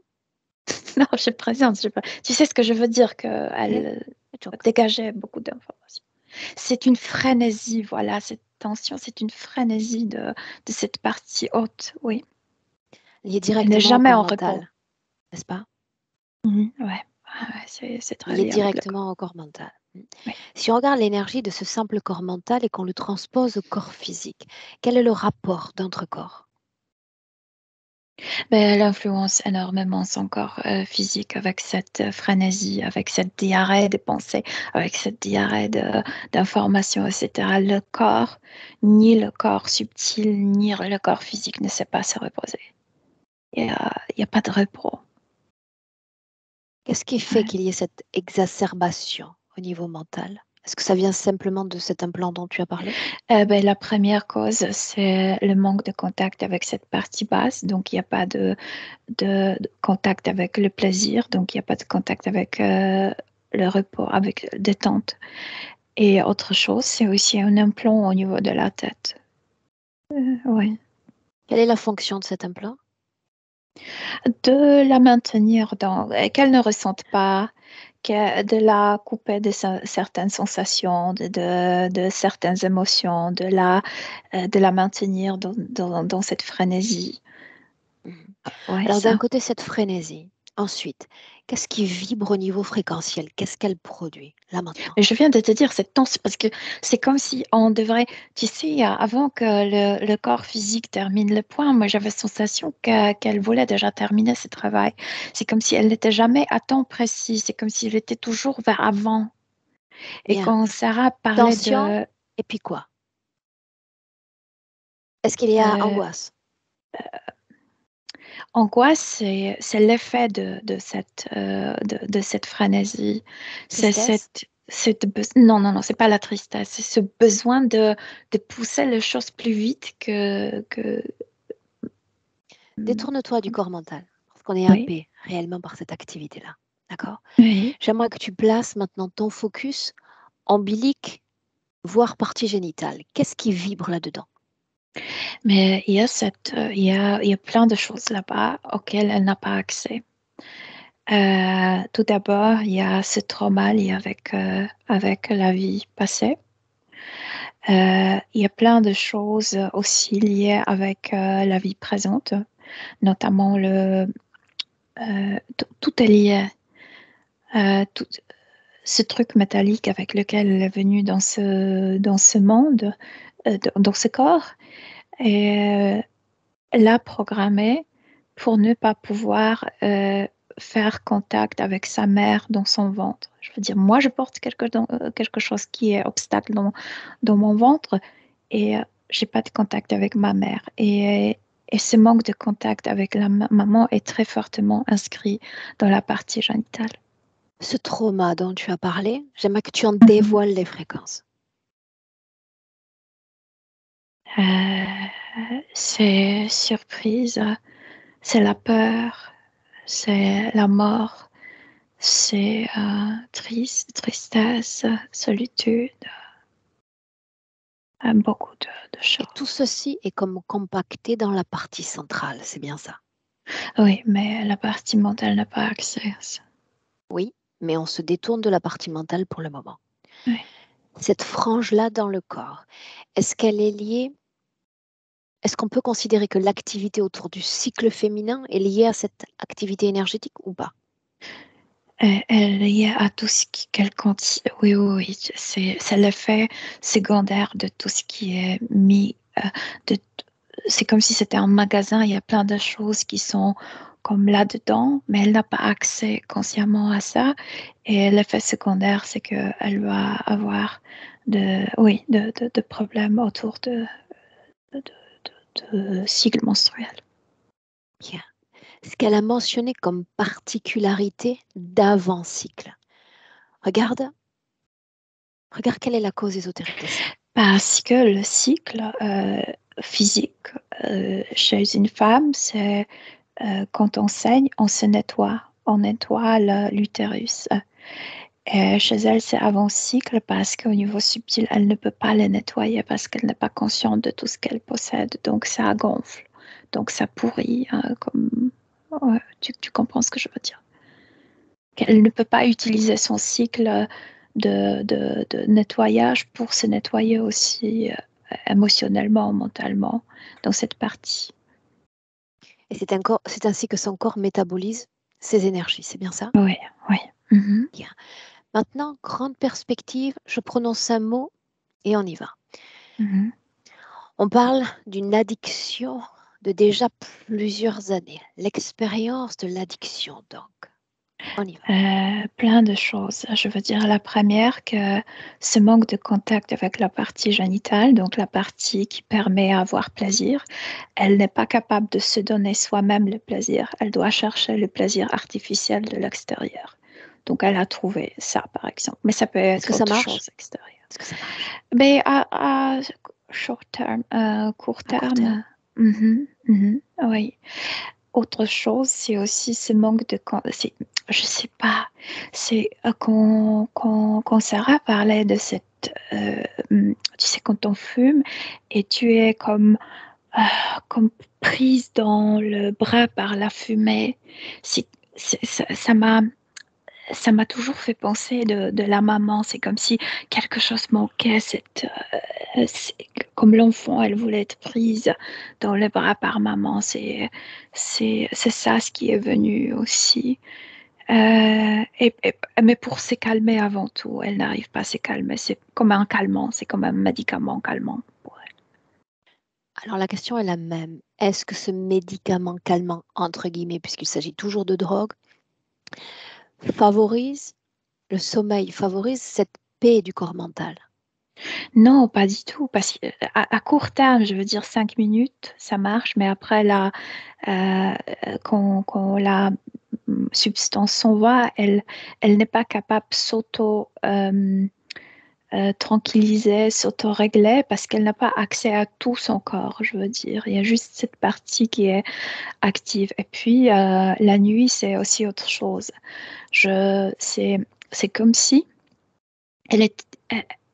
Non, je présente, tu sais ce que je veux dire, Yeah. qu'elle Joke. dégageait beaucoup d'informations. C'est une frénésie, voilà, cette tension, c'est une frénésie de cette partie haute, oui. Lié Elle n'est directement au jamais corps en repos. mental, n'est-ce pas? Ouais, c'est très Lié lié avec le corps. directement au corps mental. Oui. Si on regarde l'énergie de ce simple corps mental et qu'on le transpose au corps physique, quel est le rapport d'entre corps? Mais elle influence énormément son corps physique avec cette frénésie, avec cette diarrhée des pensées, avec cette diarrhée d'informations, etc. Le corps, ni le corps subtil, ni le corps physique ne sait pas se reposer. Il y a pas de repos. Qu'est-ce qui fait Ouais. qu'il y ait cette exacerbation au niveau mental? Est-ce que ça vient simplement de cet implant dont tu as parlé? La première cause, c'est le manque de contact avec cette partie basse. Donc, il n'y a pas de contact avec le plaisir. Donc, il n'y a pas de contact avec le repos, avec détente. Et autre chose, c'est aussi un implant au niveau de la tête. Oui. Quelle est la fonction de cet implant? De la maintenir qu'elle ne ressente pas, de la couper de certaines sensations, de certaines émotions, de la maintenir dans cette frénésie. Mhm. Ouais, Alors d'un ça. côté, cette frénésie. Ensuite, Qu'est-ce qui vibre au niveau fréquentiel? Qu'est-ce qu'elle produit, là, maintenant? Et je viens de te dire, cette tension, parce que c'est comme si on devrait, tu sais, avant que le corps physique termine le point, moi j'avais sensation qu'elle voulait déjà terminer ce travail. C'est comme si elle n'était jamais à temps précis, c'est comme si elle était toujours vers avant. Et Bien. quand Sarah parlait Tension, de et puis quoi? Est-ce qu'il y a euh, angoisse? angoisse, c'est l'effet de cette frénésie. C'est Tristesse? non, non, non, c'est pas la tristesse, c'est ce besoin de pousser les choses plus vite que... Détourne-toi du corps mental, parce qu'on est Oui, happé réellement par cette activité-là. D'accord? oui. J'aimerais que tu places maintenant ton focus ombilique, voire partie génitale. Qu'est-ce qui vibre là-dedans? Mais il y a plein de choses là-bas auxquelles elle n'a pas accès. Tout d'abord, il y a ce trauma lié avec la vie passée. Il y a plein de choses aussi liées avec la vie présente, notamment tout est lié. Tout ce truc métallique avec lequel elle est venue dans ce monde, dans ce corps, et l'a programmée pour ne pas pouvoir faire contact avec sa mère dans son ventre. Je veux dire, moi, je porte quelque chose qui est obstacle dans mon ventre et j'ai pas de contact avec ma mère. Et ce manque de contact avec la maman est très fortement inscrit dans la partie génitale. Ce trauma dont tu as parlé, j'aimerais que tu en Mhm. dévoiles les fréquences. C'est surprise, c'est la peur, c'est la mort, c'est tristesse, solitude, beaucoup de Et tout choses. ceci est comme compacté dans la partie centrale, c'est bien ça? Oui, mais la partie mentale n'a pas accès à ça. Oui, mais on se détourne de la partie mentale pour le moment. Oui. Cette frange-là dans le corps, est-ce qu'elle est liée? Est-ce qu'on peut considérer que l'activité autour du cycle féminin est liée à cette activité énergétique ou pas? Elle est liée à tout ce qu'elle contient. Oui, oui, oui. C'est l'effet secondaire de tout ce qui est mis. De, c'est comme si c'était un magasin. Il y a plein de choses qui sont comme là-dedans, mais elle n'a pas accès consciemment à ça. Et l'effet secondaire, c'est qu'elle va avoir oui, de problèmes autour de, de cycle menstruel. Bien. Ce qu'elle a mentionné comme particularité d'avant-cycle. Regarde, regarde quelle est la cause ésotérique de ça. Parce que le cycle physique chez une femme, c'est quand on saigne, on se nettoie. On nettoie l'utérus. Et chez elle, c'est avant cycle parce qu'au niveau subtil, elle ne peut pas le nettoyer parce qu'elle n'est pas consciente de tout ce qu'elle possède. Donc ça gonfle. Donc ça pourrit. Ouais, tu comprends ce que je veux dire. Qu'elle ne peut pas utiliser son cycle de nettoyage pour se nettoyer aussi émotionnellement, mentalement, dans cette partie. Et c'est ainsi que son corps métabolise ses énergies, c'est bien ça? Oui, oui. Mhm. Bien. Maintenant, grande perspective, je prononce un mot et on y va. Mhm. On parle d'une addiction de déjà plusieurs années. L'expérience de l'addiction, donc. On y va. Plein de choses. Je veux dire, la première, que ce manque de contact avec la partie génitale, donc la partie qui permet à avoir plaisir, elle n'est pas capable de se donner soi-même le plaisir. Elle doit chercher le plaisir artificiel de l'extérieur. Donc, elle a trouvé ça, par exemple. Mais ça peut Est-ce que être ça autre marche? chose extérieure. Est-ce que ça marche? Mais à short terme, court À court terme? terme, mhm, mhm, oui. Autre chose, c'est aussi ce manque de... Je sais pas, c'est quand Sarah parlait de cette... tu sais, quand on fume et tu es comme prise dans le bras par la fumée, ça m'a toujours fait penser de la maman. C'est comme si quelque chose manquait. C'est- comme l'enfant, elle voulait être prise dans les bras par maman. C'est ça ce qui est venu aussi. Mais pour se calmer avant tout, elle n'arrive pas à se calmer. C'est comme un calmant, c'est comme un médicament calmant pour elle. Alors la question est la même. Est-ce que ce médicament calmant, entre guillemets, puisqu'il s'agit toujours de drogue, favorise le sommeil, favorise cette paix du corps mental? Non, pas du tout. Parce qu'à court terme, je veux dire 5 minutes, ça marche, mais après, quand la substance s'en va, elle n'est pas capable de tranquilliser, s'auto-régler parce qu'elle n'a pas accès à tout son corps, je veux dire. Il y a juste cette partie qui est active. Et puis, la nuit, c'est aussi autre chose. C'est comme si elle,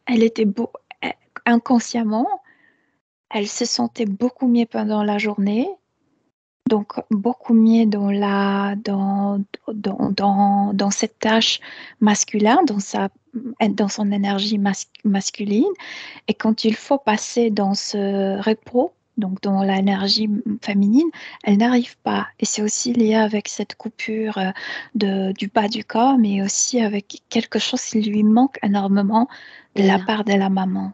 elle était inconsciemment, elle se sentait beaucoup mieux pendant la journée, donc beaucoup mieux dans cette tâche masculine, dans son énergie masculine. Et quand il faut passer dans ce repos, donc dans l'énergie féminine, elle n'arrive pas. Et c'est aussi lié avec cette coupure du bas du corps, mais aussi avec quelque chose qui lui manque énormément de la Bien. part de la maman.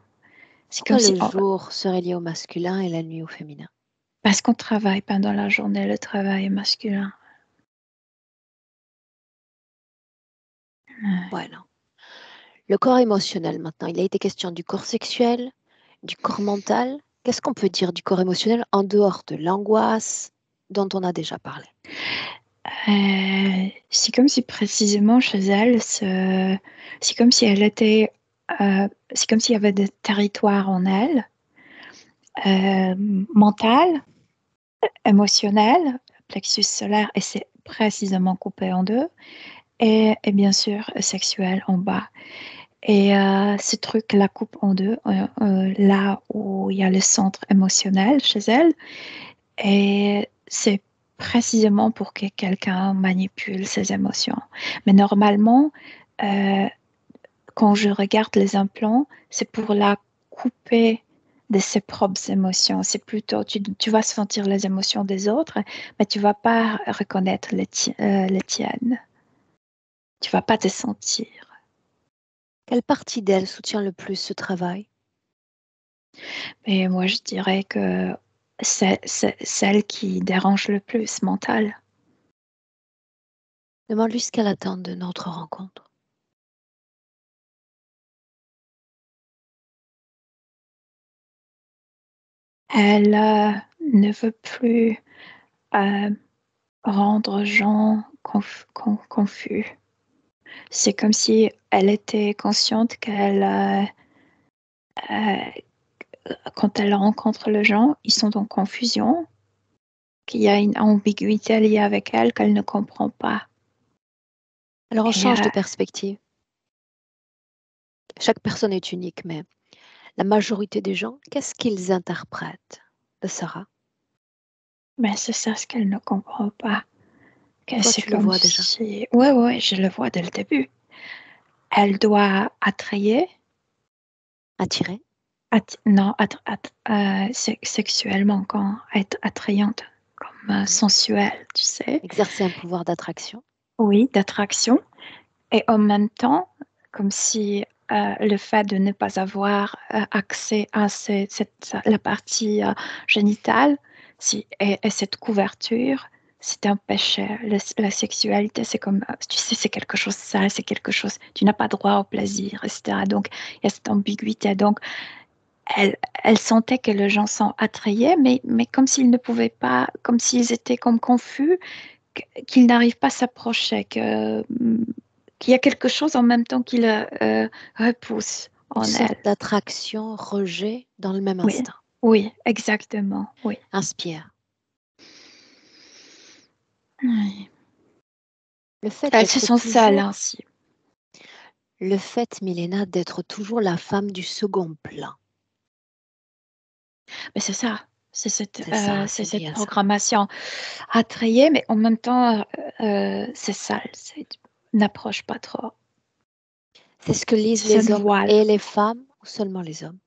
C'est Pourquoi comme si, le jour serait lié au masculin et la nuit au féminin? parce qu'on travaille pendant la journée, le travail est masculin. Voilà. Le corps émotionnel maintenant, il a été question du corps sexuel, du corps mental. Qu'est-ce qu'on peut dire du corps émotionnel en dehors de l'angoisse dont on a déjà parlé? C'est comme si précisément chez elle, c'est comme si elle était, c'est comme s'il y avait des territoires en elle, mental, émotionnel, plexus solaire, et c'est précisément coupé en deux, et bien sûr sexuel en bas. Et ce truc la coupe en deux, là où il y a le centre émotionnel chez elle, et c'est précisément pour que quelqu'un manipule ses émotions. Mais normalement, euh, quand je regarde les implants, c'est pour la couper de ses propres émotions. C'est plutôt, tu vas sentir les émotions des autres, mais tu vas pas reconnaître les tiennes. Tu vas pas te sentir. Quelle partie d'elle soutient le plus ce travail? Et moi, je dirais que c'est celle qui dérange le plus mentale. Demande-lui ce qu'elle attend de notre rencontre. Elle ne veut plus euh, rendre gens confus. C'est comme si elle était consciente quand elle rencontre les gens, ils sont en confusion, qu'il y a une ambiguïté liée avec elle qu'elle ne comprend pas. Alors on Et change de perspective. Chaque personne est unique, mais la majorité des gens, qu'est-ce qu'ils interprètent de Sarah? mais c'est ça ce qu'elle ne comprend pas. Que Toi, c'est tu le comme vois déjà. si... Ouais, je le vois dès le début. Elle doit attrayer, Attirée. non, sexuellement, quand être attrayante, comme sensuelle, tu sais. Exercer un pouvoir d'attraction. Oui, d'attraction. Et en même temps, comme si le fait de ne pas avoir accès à la partie génitale et cette couverture, c'est un péché. La sexualité, c'est comme, tu sais, c'est quelque chose de sale, c'est quelque chose, tu n'as pas droit au plaisir, etc. Donc, il y a cette ambiguïté. Donc, elle, elle sentait que les gens sont attrayés, mais comme s'ils ne pouvaient pas, comme s'ils étaient comme confus, qu'ils n'arrivent pas à s'approcher, qu'il y a quelque chose en même temps qui le repousse Une en sorte elle. d'attraction, rejet dans le même Oui, instant. oui, exactement, oui. Inspire. Oui. Le fait Elle se d'être sent seule toujours, ainsi. le fait, Milena, d'être toujours la femme du second plan. Mais c'est ça, C'est ça, c'est c'est cette bien ça. programmation attrayée, mais en même temps, c'est sale. N'approche pas trop. C'est ce que lisent C'est les ce hommes voile. et les femmes ou seulement les hommes?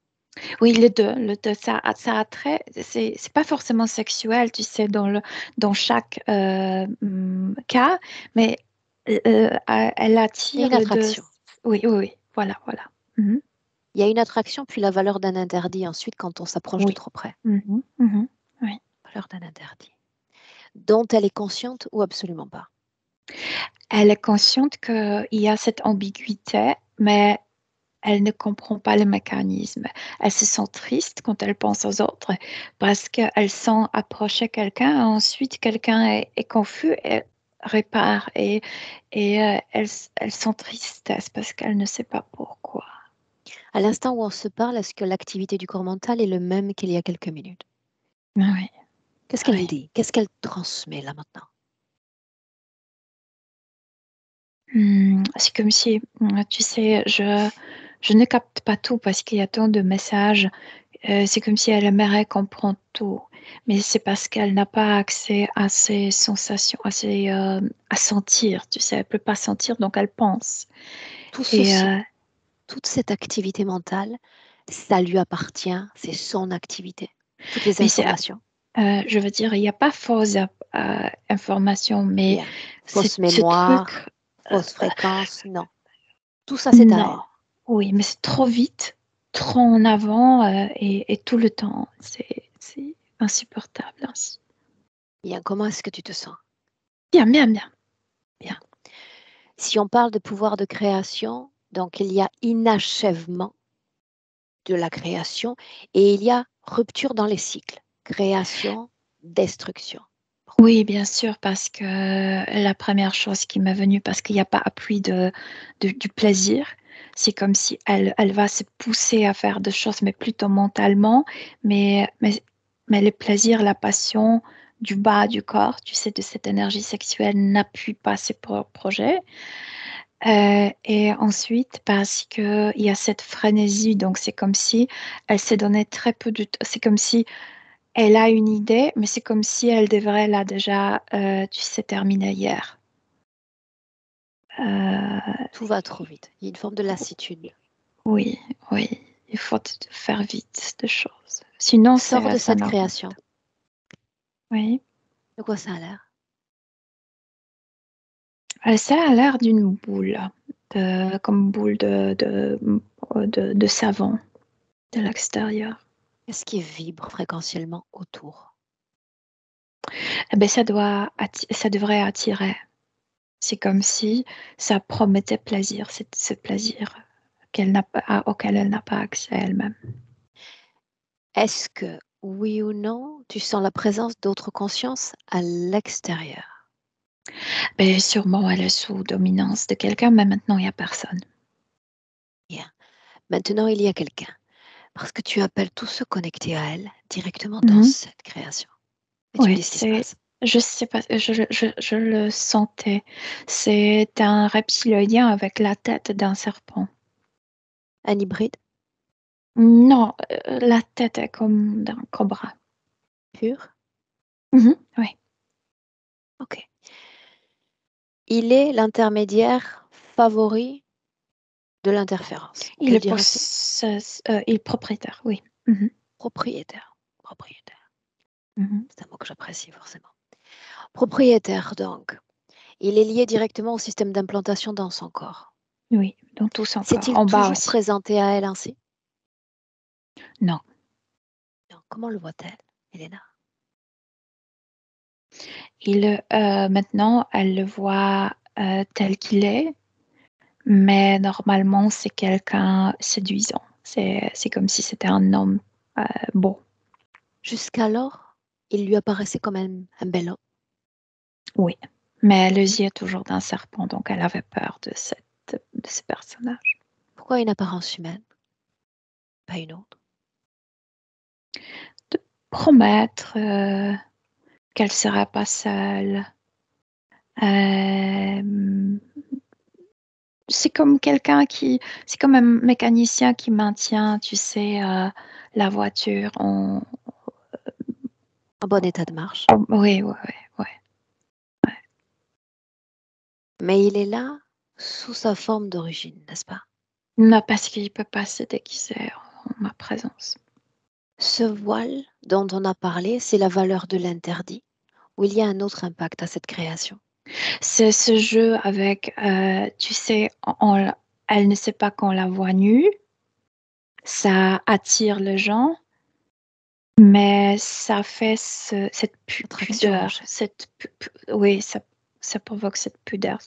Oui, le deux, ça attrait, c'est pas forcément sexuel, tu sais, dans chaque cas, mais elle Il y a attire une le deux. attraction. Oui, oui, oui, voilà, voilà. Mhm. Il y a une attraction, puis la valeur d'un interdit ensuite quand on s'approche de Oui. trop près. Mhm, mhm, oui. Valeur d'un interdit. Dont elle est consciente ou absolument pas. Elle est consciente qu'il y a cette ambiguïté, mais elle ne comprend pas le mécanisme. Elle se sent triste quand elle pense aux autres parce qu'elle sent approcher quelqu'un, ensuite quelqu'un est confus et répare. Et elle sent tristesse parce qu'elle ne sait pas pourquoi. À l'instant où on se parle, est-ce que l'activité du corps mental est le même qu'il y a quelques minutes? Oui, Qu'est-ce qu'elle oui. dit? Qu'est-ce qu'elle transmet là maintenant? C'est comme si, tu sais, je ne capte pas tout parce qu'il y a tant de messages. C'est comme si elle aimerait comprendre tout, mais c'est parce qu'elle n'a pas accès à ses sensations, à sentir, tu sais, elle peut pas sentir, donc elle pense. Tout Et ceci, toute cette activité mentale, ça lui appartient, c'est son activité. Toutes les mais c'est, informations. je veux dire, il n'y a pas fausse information, mais Bien. c'est Fausse ce truc, mémoire, euh, fausse fréquence, non. Tout ça, c'est à non, elle. oui, mais c'est trop vite, trop en avant, et tout le temps. C'est insupportable ainsi. Bien, comment est-ce que tu te sens? Bien, bien, bien, Bien. bien. Si on parle de pouvoir de création, donc il y a inachèvement de la création et il y a rupture dans les cycles. Création, destruction. Pourquoi? Oui, bien sûr, parce que la première chose qui m'est venue, parce qu'il n'y a pas appui du plaisir, c'est comme si elle va se pousser à faire des choses, mais plutôt mentalement, mais le plaisir, la passion du bas du corps, tu sais, de cette énergie sexuelle n'appuie pas ses projets. Et ensuite, parce qu'il y a cette frénésie, donc c'est comme si elle s'est donné très peu de temps, c'est comme si elle a une idée, mais c'est comme si elle devrait la déjà, tu sais, terminer hier. Tout va trop vite. Il y a une forme de lassitude. Oui, oui, il faut faire vite des choses. Sinon, Sors de ça cette n'avance création. pas. Oui. De quoi ça a l'air? Ça a l'air d'une boule, comme boule de savon de l'extérieur. Qu'est-ce qui vibre fréquentiellement autour? Eh ben, ça devrait attirer. C'est comme si ça promettait plaisir, ce plaisir auquel elle n'a pas accès elle-même. Est-ce que, oui ou non, tu sens la présence d'autres consciences à l'extérieur? Ben, sûrement, elle est sous dominance de quelqu'un, mais maintenant, il n'y a personne. Bien. Maintenant, il y a quelqu'un. Parce que tu appelles tous ceux connectés à elle directement dans Mhm. cette création. Et tu me Oui, dis ce qui se passe. je sais pas, je le sentais. C'est un reptilien avec la tête d'un serpent. Un hybride Non, la tête est comme d'un cobra. pur? Mhm, oui. Ok. Il est l'intermédiaire favori de l'interférence. On peut Il le est, dire ainsi? il est propriétaire, oui. Mhm, Propriétaire. Propriétaire. mhm. C'est un mot que j'apprécie forcément. Propriétaire, donc. Il est lié directement au système d'implantation dans son corps. Oui, dans tout son corps. S'est-il En bas toujours aussi. présenté à elle ainsi? Non. Non. Comment le voit-elle, Elena? Maintenant, elle le voit tel qu'il est, mais normalement, c'est quelqu'un séduisant. C'est comme si c'était un homme beau. Jusqu'alors, il lui apparaissait comme un bel homme. Oui. Mais les yeux toujours d'un serpent, donc elle avait peur de ce personnage. Pourquoi une apparence humaine, pas une autre? De promettre qu'elle ne sera pas seule. Euh, c'est comme un mécanicien qui maintient, tu sais, la voiture En bon état de marche. Oui, oui, oui. Mais il est là sous sa forme d'origine, n'est-ce pas? Non, parce qu'il ne peut pas se déguiser en ma présence. Ce voile dont on a parlé, c'est la valeur de l'interdit, ou il y a un autre impact à cette création? C'est ce jeu avec, tu sais, elle ne sait pas qu'on la voit nue, ça attire les gens, mais ça fait cette Attraction, pudeur, oui, ça provoque cette pudeur,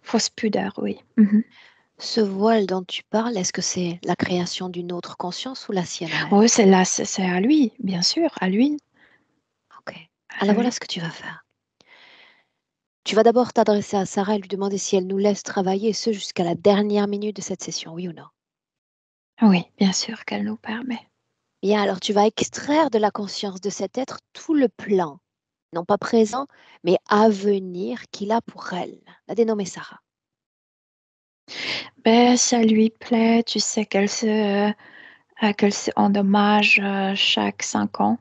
fausse pudeur, oui. Ce voile dont tu parles, est-ce que c'est la création d'une autre conscience ou la sienne à elle? Oui, c'est là, c'est à lui, bien sûr, à lui. Ok. À Alors voilà lui. ce que tu vas faire. Tu vas d'abord t'adresser à Sarah et lui demander si elle nous laisse travailler, et ce jusqu'à la dernière minute de cette session, oui ou non? Oui, bien sûr qu'elle nous permet. Bien, alors tu vas extraire de la conscience de cet être tout le plan, non pas présent, mais à venir qu'il a pour elle. La dénommer Sarah. Ben, ça lui plaît, tu sais qu'elle se endommage chaque 5 ans.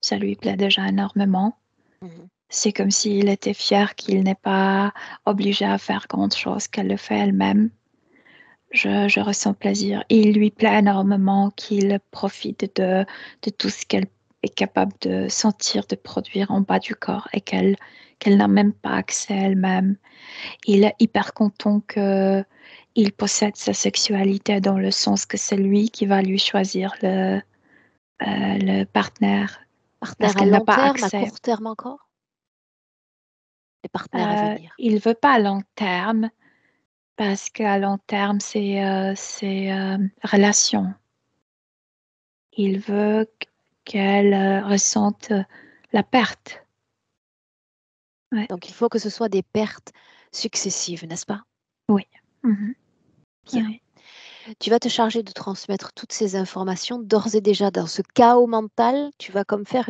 Ça lui plaît déjà énormément. Mhm. C'est comme s'il était fier qu'il n'est pas obligé à faire grand-chose, qu'elle le fait elle-même. Je ressens plaisir. Il lui plaît énormément qu'il profite de tout ce qu'elle est capable de sentir, de produire en bas du corps et qu'elle n'a même pas accès elle-même. Il est hyper content qu'il possède sa sexualité dans le sens que c'est lui qui va lui choisir le partenaire parce Partenaire à qu'elle n'a long pas terme, à accès. court terme encore? Les partenaires à venir. Il veut pas à long terme parce qu'à long terme, c'est relation. Il veut qu'elle ressente la perte. Ouais. Donc il faut que ce soit des pertes successives, n'est-ce pas? Oui. Mhm. Bien. Oui. Tu vas te charger de transmettre toutes ces informations d'ores et déjà dans ce chaos mental. Tu vas comme faire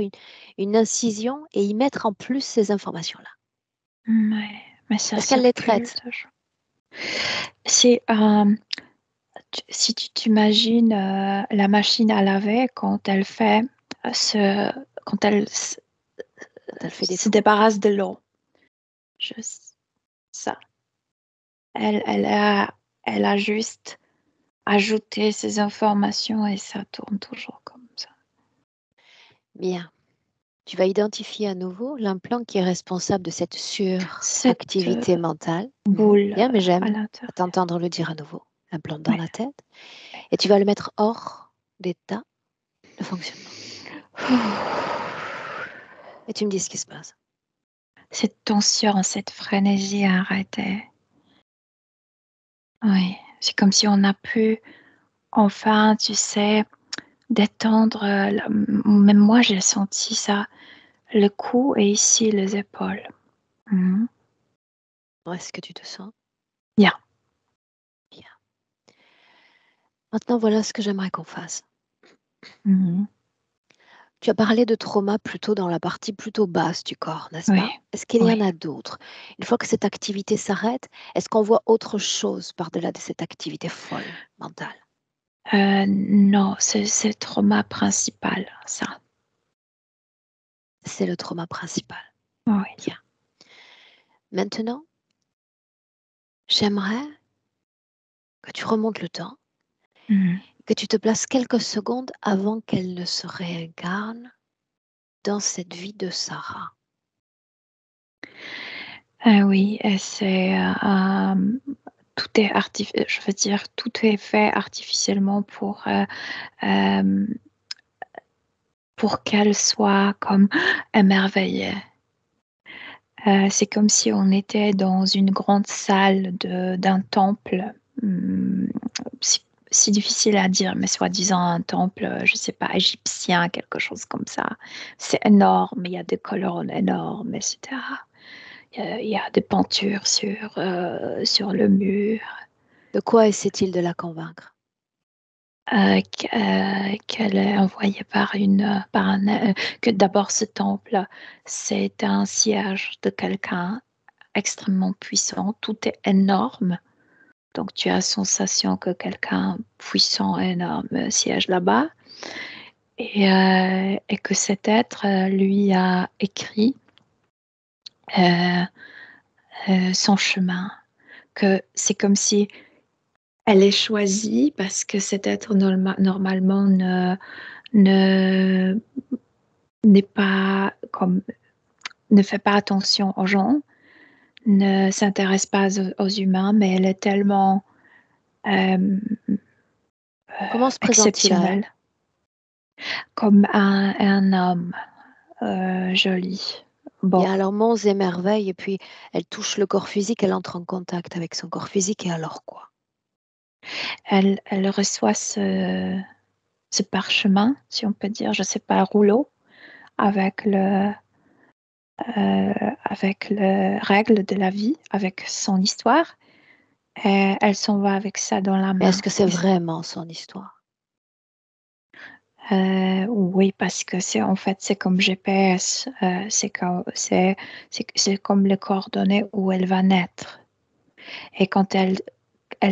une incision et y mettre en plus ces informations-là. Ouais. Mais ça Est-ce qu'elle les circule traite? toujours. C'est, si tu t'imagines la machine à laver quand elle fait ce, quand elle Quand elle fait des se trous? débarrasse de l'eau, je, ça, elle a juste ajouté ces informations et ça tourne toujours comme ça. Bien. Tu vas identifier à nouveau l'implant qui est responsable de cette Cette suractivité mentale. Mhm. boule Bien, mais à j'aime l'intérieur. t'entendre le dire à nouveau. L'implant dans Ouais. la tête. Et tu vas le mettre hors d'état de fonctionnement. Et tu me dis ce qui se passe. Cette tension, cette frénésie a arrêté. Oui, c'est comme si on a pu enfin, tu sais, détendre. Même moi, j'ai senti ça, le cou et ici les épaules. Mhm. Comment est-ce que tu te sens? Bien. Bien. Maintenant, voilà ce que j'aimerais qu'on fasse. Mhm. Tu as parlé de trauma plutôt dans la partie plutôt basse du corps, n'est-ce Oui, pas? Est-ce qu'il y oui. en a d'autres? Une fois que cette activité s'arrête, est-ce qu'on voit autre chose par-delà de cette activité folle mentale? Non, c'est le trauma principal, ça. C'est le trauma principal. Oui. Bien. Maintenant, j'aimerais que tu remontes le temps, Mhm. que tu te places quelques secondes avant qu'elle ne se réincarne dans cette vie de Sarah. Oui, et tout est je veux dire, tout est fait artificiellement euh, pour qu'elle soit comme émerveillée. C'est comme si on était dans une grande salle d'un temple. Hum, si difficile à dire, mais soi-disant un temple, je ne sais pas, égyptien, quelque chose comme ça. C'est énorme, il y a des colonnes énormes, etc. Il y a des peintures sur le mur. De quoi essaie-t-il de la convaincre? Qu'elle est envoyée que d'abord ce temple, c'est un siège de quelqu'un extrêmement puissant, tout est énorme. Donc tu as la sensation que quelqu'un puissant, énorme siège là-bas et que cet être lui a écrit euh, son chemin, que c'est comme si elle est choisie parce que cet être normalement ne n'est pas comme ne fait pas attention aux gens, ne s'intéresse pas aux humains, mais elle est tellement Comment se présente-t-il à elle? exceptionnelle, comme un homme joli, Il y beau. a alors monts et merveilles, et puis elle touche le corps physique, elle entre en contact avec son corps physique, et alors quoi? Elle reçoit ce parchemin, si on peut dire, je sais pas, rouleau, avec avec le règle de la vie, avec son histoire. Et elle s'en va avec ça dans la Mais est-ce main. que c'est vraiment son histoire? Oui, parce que en fait, c'est comme GPS, c'est comme les coordonnées où elle va naître. Et quand elle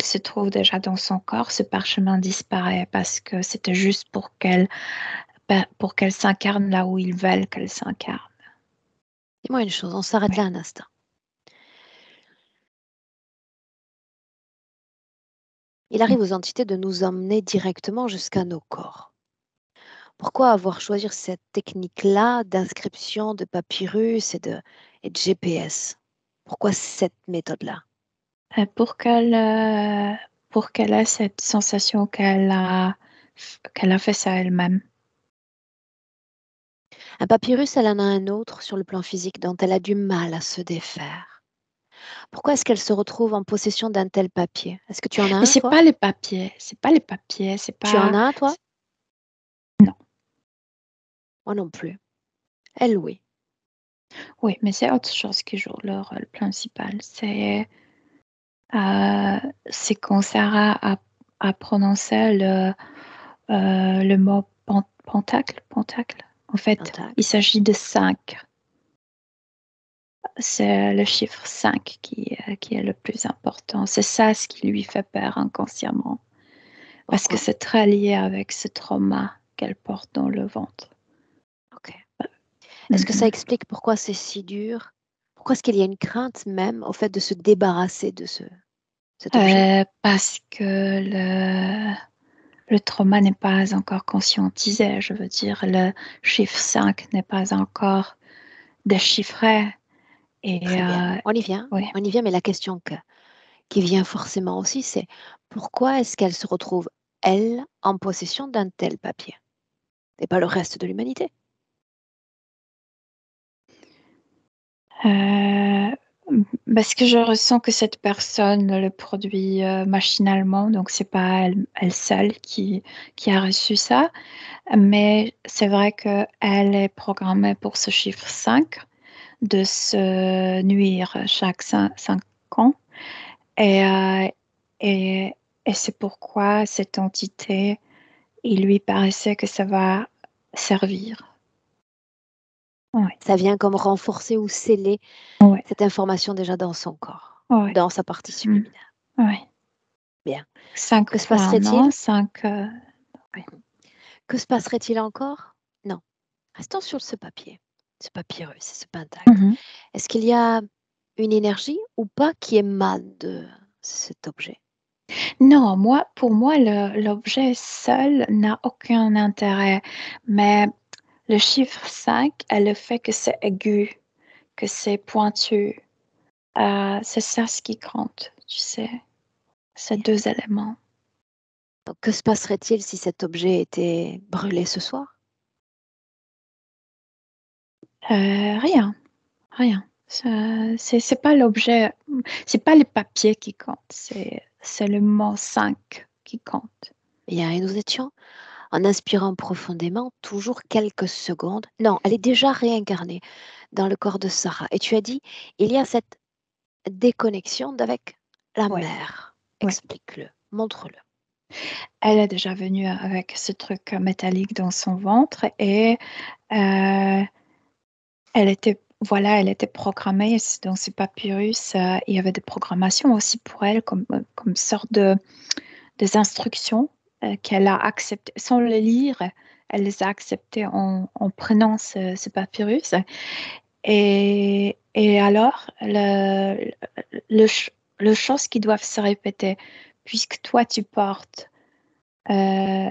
se trouve déjà dans son corps, ce parchemin disparaît parce que c'était juste pour qu'elle s'incarne là où ils veulent qu'elle s'incarne. Dis-moi une chose, on s'arrête Oui. là un instant. Il arrive aux entités de nous emmener directement jusqu'à nos corps. Pourquoi avoir choisi cette technique-là d'inscription de papyrus et de GPS? Pourquoi cette méthode-là? Euh, Pour pour qu'elle ait cette sensation qu'elle a fait ça elle-même. Un papyrus, elle en a un autre sur le plan physique dont elle a du mal à se défaire. Pourquoi est-ce qu'elle se retrouve en possession d'un tel papier? Est-ce que tu en as Mais un, toi? c'est pas les papiers, c'est Tu en pas. as un, toi? Non, Moi non plus. Elle, oui. oui, mais c'est autre chose qui joue le rôle principal. Euh, c'est quand Sarah a prononcé le mot pentacle, pentacle. En fait, il Pentacle. s'agit de 5. C'est le chiffre 5 qui est le plus important. C'est ça ce qui lui fait peur inconsciemment. Parce que Pourquoi? c'est très lié avec ce trauma qu'elle porte dans le ventre. Ok. Est-ce que ça Mhm. explique pourquoi c'est si dur? Pourquoi est-ce qu'il y a une crainte même au fait de se débarrasser de cet objet? Parce que le trauma n'est pas encore conscientisé. Je veux dire, le chiffre 5 n'est pas encore déchiffré. Et Très bien. On y vient. oui. On y vient, mais la question qui vient forcément aussi, c'est pourquoi est-ce qu'elle se retrouve, elle, en possession d'un tel papier et pas le reste de l'humanité? Euh, Parce que je ressens que cette personne le produit machinalement, donc c'est pas elle seule qui a reçu ça, mais c'est vrai qu'elle est programmée pour ce chiffre 5 de se nuire chaque 5 ans. Et, et, et c'est pourquoi cette entité, il lui paraissait que ça va servir. Ouais, Ça vient comme renforcer ou sceller ouais, cette information déjà dans son corps, ouais. dans sa partie Mm, subliminale. ouais. Bien. 5 Que se fois un an, passerait-il? 5. Ouais. Mhm. Que se passerait-il encore? Non. Restons sur ce papier, ce papyrus, ce pentacle. Mhm. Est-ce qu'il y a une énergie ou pas qui émane de cet objet? Non, pour moi, l'objet seul n'a aucun intérêt. Mais le chiffre 5 a le fait que c'est aigu, que c'est pointu. C'est ça ce qui compte, tu sais. Ces Bien. deux éléments. Donc, que se passerait-il si cet objet était brûlé ce soir? Rien, rien. C'est pas l'objet, c'est pas les papiers qui comptent, c'est le mot 5 qui compte. Bien, et nous étions en inspirant profondément, toujours quelques secondes. Non, elle est déjà réincarnée dans le corps de Sarah. Et tu as dit, il y a cette déconnexion avec la Oui, mère. oui. Explique-le, montre-le. Elle est déjà venue avec ce truc métallique dans son ventre et euh, elle était programmée dans ce papyrus. Il y avait des programmations aussi pour elle comme sorte des instructions qu'elle a acceptées sans les lire. Elle les a acceptées en prenant ce papyrus. Et alors, le, ch- le chose qui doivent se répéter, puisque toi tu portes euh,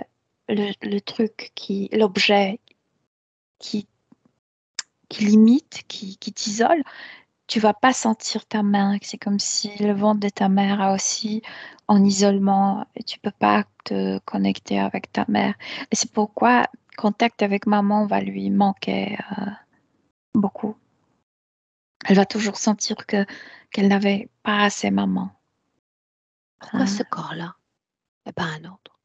le truc l'objet qui, qui limite, qui t'isole, tu vas pas sentir ta main. C'est comme si le ventre de ta mère a aussi en isolement et tu peux pas te connecter avec ta mère. Et c'est pourquoi contact avec maman va lui manquer beaucoup. Elle va toujours sentir qu'elle n'avait pas assez maman. Pourquoi ce corps-là et pas un autre?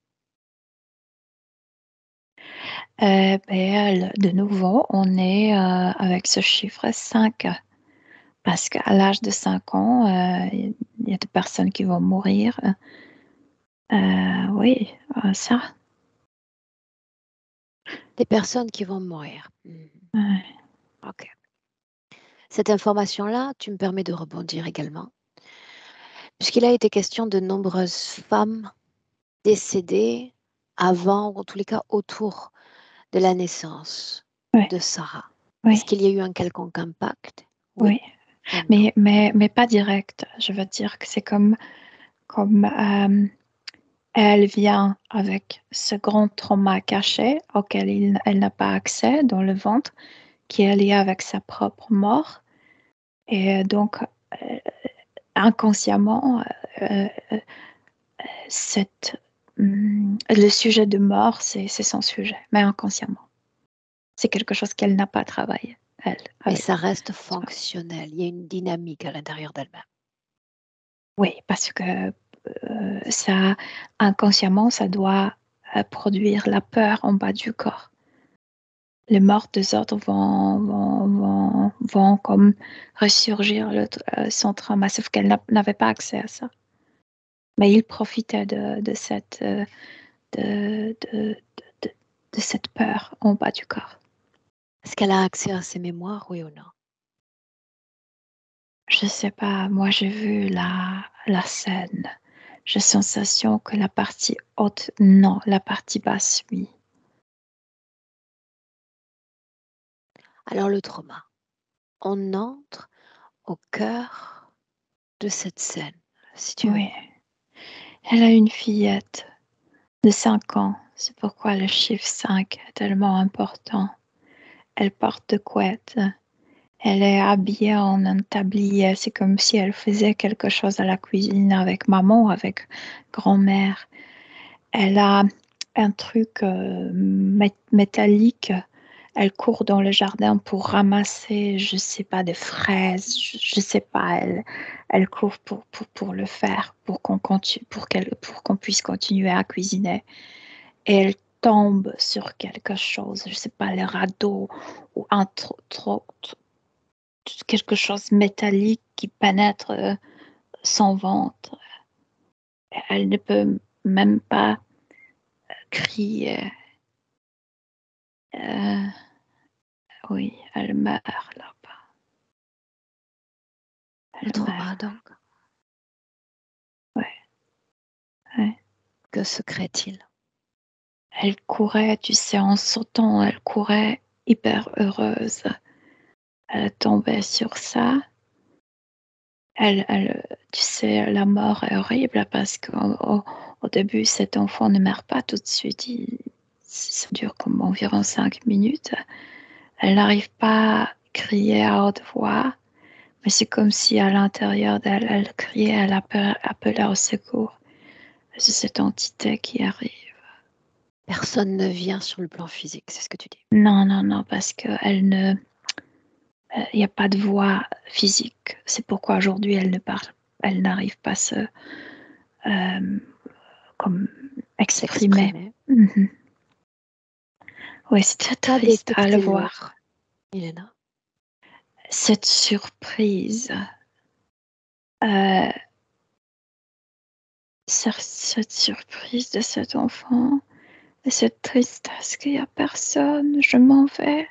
De nouveau, on est avec ce chiffre 5. Parce qu'à l'âge de 5 ans, il y a des personnes qui vont mourir. Oui, ça. Des personnes qui vont mourir. Ouais. Ok. Cette information-là, tu me permets de rebondir également, puisqu'il a été question de nombreuses femmes décédées avant, ou en tous les cas autour de la naissance Ouais. de Sarah. Oui. Est-ce qu'il y a eu un quelconque impact? Oui. Ou non? Mais pas direct. Je veux dire que c'est comme elle vient avec ce grand trauma caché auquel elle n'a pas accès dans le ventre, qui est lié avec sa propre mort. Et donc, inconsciemment, le sujet de mort, c'est son sujet, mais inconsciemment. C'est quelque chose qu'elle n'a pas travaillé, elle. Mais ça reste fonctionnel. Il y a une dynamique à l'intérieur d'elle-même. Oui, parce que ça, inconsciemment, ça doit produire la peur en bas du corps. Les morts des autres vont comme ressurgir son trauma, sauf qu'elle n'avait pas accès à ça. Mais il profitait de cette peur en bas du corps. Est-ce qu'elle a accès à ses mémoires, oui ou non? Je sais pas, moi j'ai vu la scène. J'ai sensation que la partie haute, non, la partie basse, oui. Alors le trauma, on entre au cœur de cette scène, si tu veux. Oui. Elle a une fillette de 5 ans, c'est pourquoi le chiffre 5 est tellement important. Elle porte de couette. Elle est habillée en un tablier. C'est comme si elle faisait quelque chose à la cuisine avec maman ou avec grand-mère. Elle a un truc métallique. Elle court dans le jardin pour ramasser, je sais pas, des fraises. Je sais pas. Elle court pour le faire, pour qu'on puisse continuer à cuisiner. Et elle tombe sur quelque chose, je sais pas, le radeau ou quelque chose métallique qui pénètre son ventre. Elle ne peut même pas crier. Oui, elle meurt là-bas. Le trauma, donc. Ouais. Que se crée-t-il? Elle courait, tu sais, en sautant, elle courait hyper heureuse. Elle tombait sur ça. Tu sais, la mort est horrible parce qu'au début, cet enfant ne meurt pas tout de suite. Ça dure comme environ 5 minutes. Elle n'arrive pas à crier à haute voix, mais c'est comme si à l'intérieur d'elle, elle criait, elle appelait au secours. C'est cette entité qui arrive. Personne ne vient sur le plan physique, c'est ce que tu dis. Non, parce qu'elle ne... Il n'y a pas de voix physique. C'est pourquoi aujourd'hui, elle ne parle. Elle n'arrive pas à se comme exprimer. Mm-hmm. Oui, c'était triste à le voir. Elena. Cette surprise. Cette surprise de cet enfant. Et cette tristesse qu'il n'y a personne. Je m'en vais.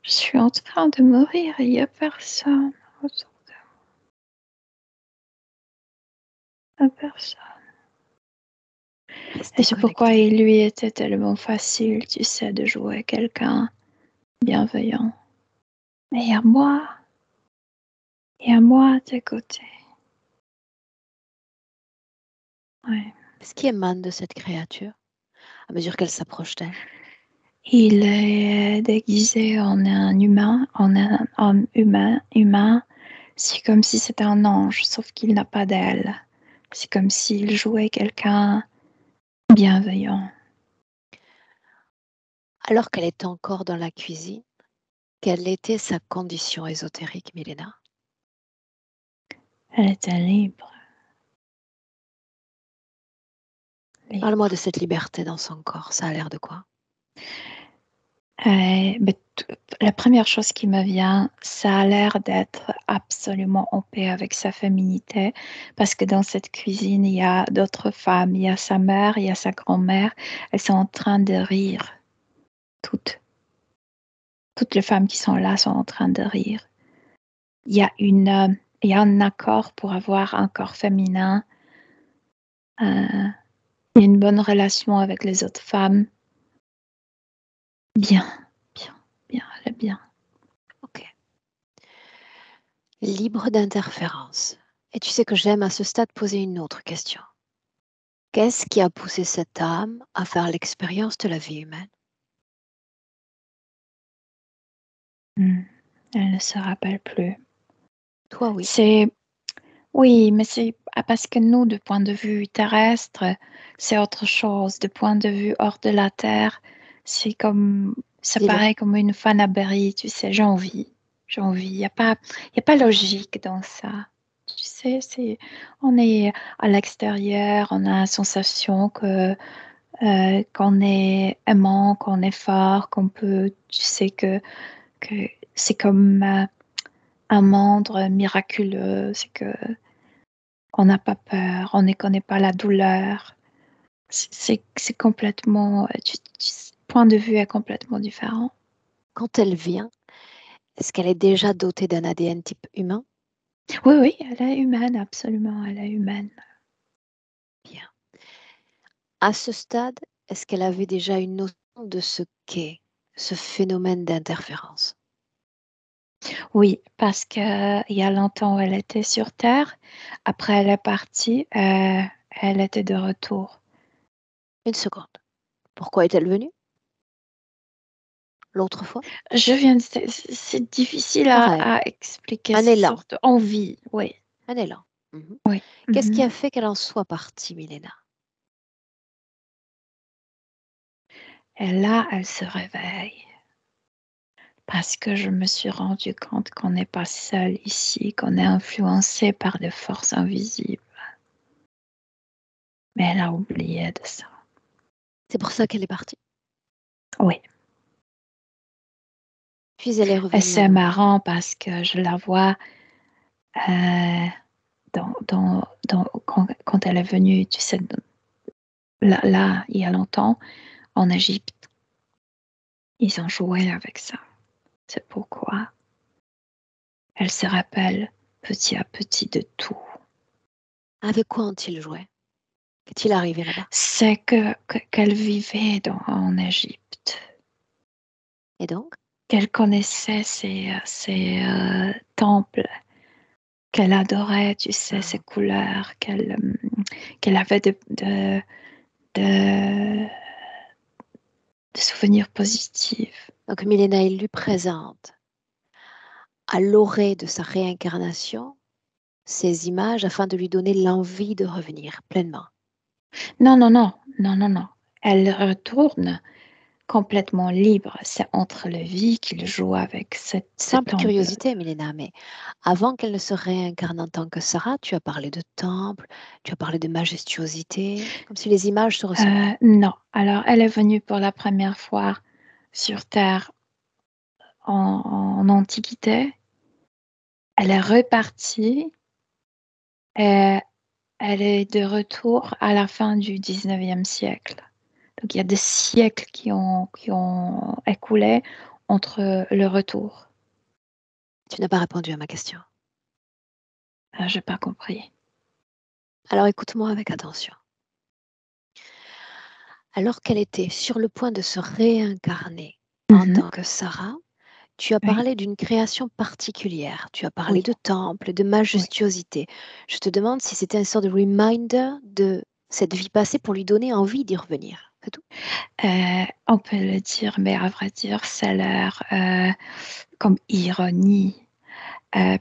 Je suis en train de mourir et il n'y a personne autour de moi. Personne. Et c'est pourquoi il lui était tellement facile, tu sais, de jouer quelqu'un bienveillant. Et il y a moi à tes côtés. Ouais. Qu'est-ce qui émane de cette créature à mesure qu'elle s'approche d'elle? Il est déguisé en un humain, en un homme humain. C'est comme si c'était un ange, sauf qu'il n'a pas d'ailes. C'est comme s'il jouait quelqu'un bienveillant. Alors qu'elle était encore dans la cuisine, quelle était sa condition ésotérique, Milena? Elle était libre. Parle-moi de cette liberté dans son corps, ça a l'air de quoi? La première chose qui me vient, ça a l'air d'être absolument en paix avec sa féminité, parce que dans cette cuisine, il y a d'autres femmes, il y a sa mère, il y a sa grand-mère, elles sont en train de rire, toutes. Toutes les femmes qui sont là sont en train de rire. Il y a un accord pour avoir un corps féminin, il y a une bonne relation avec les autres femmes. Bien, elle est bien. Ok. Libre d'interférence. Et tu sais que j'aime à ce stade poser une autre question. Qu'est-ce qui a poussé cette âme à faire l'expérience de la vie humaine? Elle ne se rappelle plus. Toi, oui. Oui, mais c'est parce que nous, de point de vue terrestre, c'est autre chose. De point de vue hors de la Terre, ça Dis-le. paraît comme une fanaberie, tu sais, j'ai envie. Il n'y a pas logique dans ça. Tu sais, on est à l'extérieur, on a la sensation qu'on est aimant, qu'on est fort, qu'on peut, tu sais que c'est comme un monde miraculeux, c'est que on n'a pas peur, on ne connaît pas la douleur. C'est complètement, point de vue est complètement différent. Quand elle vient, est-ce qu'elle est déjà dotée d'un ADN type humain? Oui, elle est humaine, absolument, elle est humaine. Bien. À ce stade, est-ce qu'elle avait déjà une notion de ce qu'est ce phénomène d'interférence? Oui, parce que il y a longtemps, elle était sur Terre. Après, elle est partie. Elle était de retour. Une seconde. Pourquoi est-elle venue? L'autre fois? C'est difficile Un rêve, à expliquer un cette élan, sorte d'envie. Oui, un élan. Mhm. oui. Qu'est-ce qui Mhm. a fait qu'elle en soit partie, Milena? Et là, elle se réveille. Parce que je me suis rendu compte qu'on n'est pas seul ici, qu'on est influencé par des forces invisibles. Mais elle a oublié de ça. C'est pour ça qu'elle est partie. Oui. Puis elle est Et revenue à c'est nouveau. marrant parce que je la vois quand elle est venue, tu sais, là, il y a longtemps, en Égypte. Ils ont joué avec ça. C'est pourquoi elle se rappelle petit à petit de tout. Avec quoi ont-ils joué? Qu'est-il arrivé là-bas? C'est qu'elle vivait en Égypte. Et donc? Qu'elle connaissait ces temples, qu'elle adorait, tu sais, ces couleurs, qu'elle avait de, de souvenirs positifs. Donc Milena est lui présente à l'orée de sa réincarnation ces images afin de lui donner l'envie de revenir pleinement. Non. Elle retourne complètement libre. C'est entre le vie qu'il joue avec cet Simple temple. curiosité, Milena, mais avant qu'elle ne se réincarne en tant que Sarah, tu as parlé de temple, tu as parlé de majestuosité, comme si les images se ressemblaient. Non. Alors, elle est venue pour la première fois sur Terre en Antiquité. Elle est repartie et elle est de retour à la fin du 19e siècle. Donc, il y a des siècles qui ont écoulé entre le retour. Tu n'as pas répondu à ma question. Je n'ai pas compris. Alors écoute-moi avec attention. Alors qu'elle était sur le point de se réincarner en Mhm. tant que Sarah, tu as Oui, parlé d'une création particulière. Tu as parlé oui, de temple, de oui. majestuosité. Je te demande si c'était un sort de reminder de cette vie passée pour lui donner envie d'y revenir. C'est tout. On peut le dire, mais à vrai dire, ça a l'air comme ironie.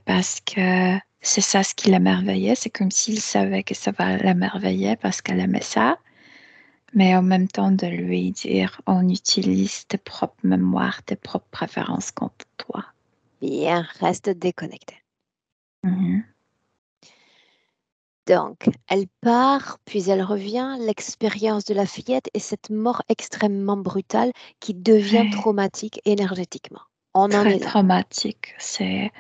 parce que c'est ça ce qui l'émerveillait. C'est comme s'il savait que ça va l'émerveiller parce qu'elle aimait ça. Mais en même temps de lui dire, on utilise tes propres mémoires, tes propres préférences contre toi. Bien, reste déconnecté. Mhm. Donc, elle part, puis elle revient. L'expérience de la fillette est cette mort extrêmement brutale qui devient Ouais. traumatique énergétiquement. On en Très est là. traumatique. C'est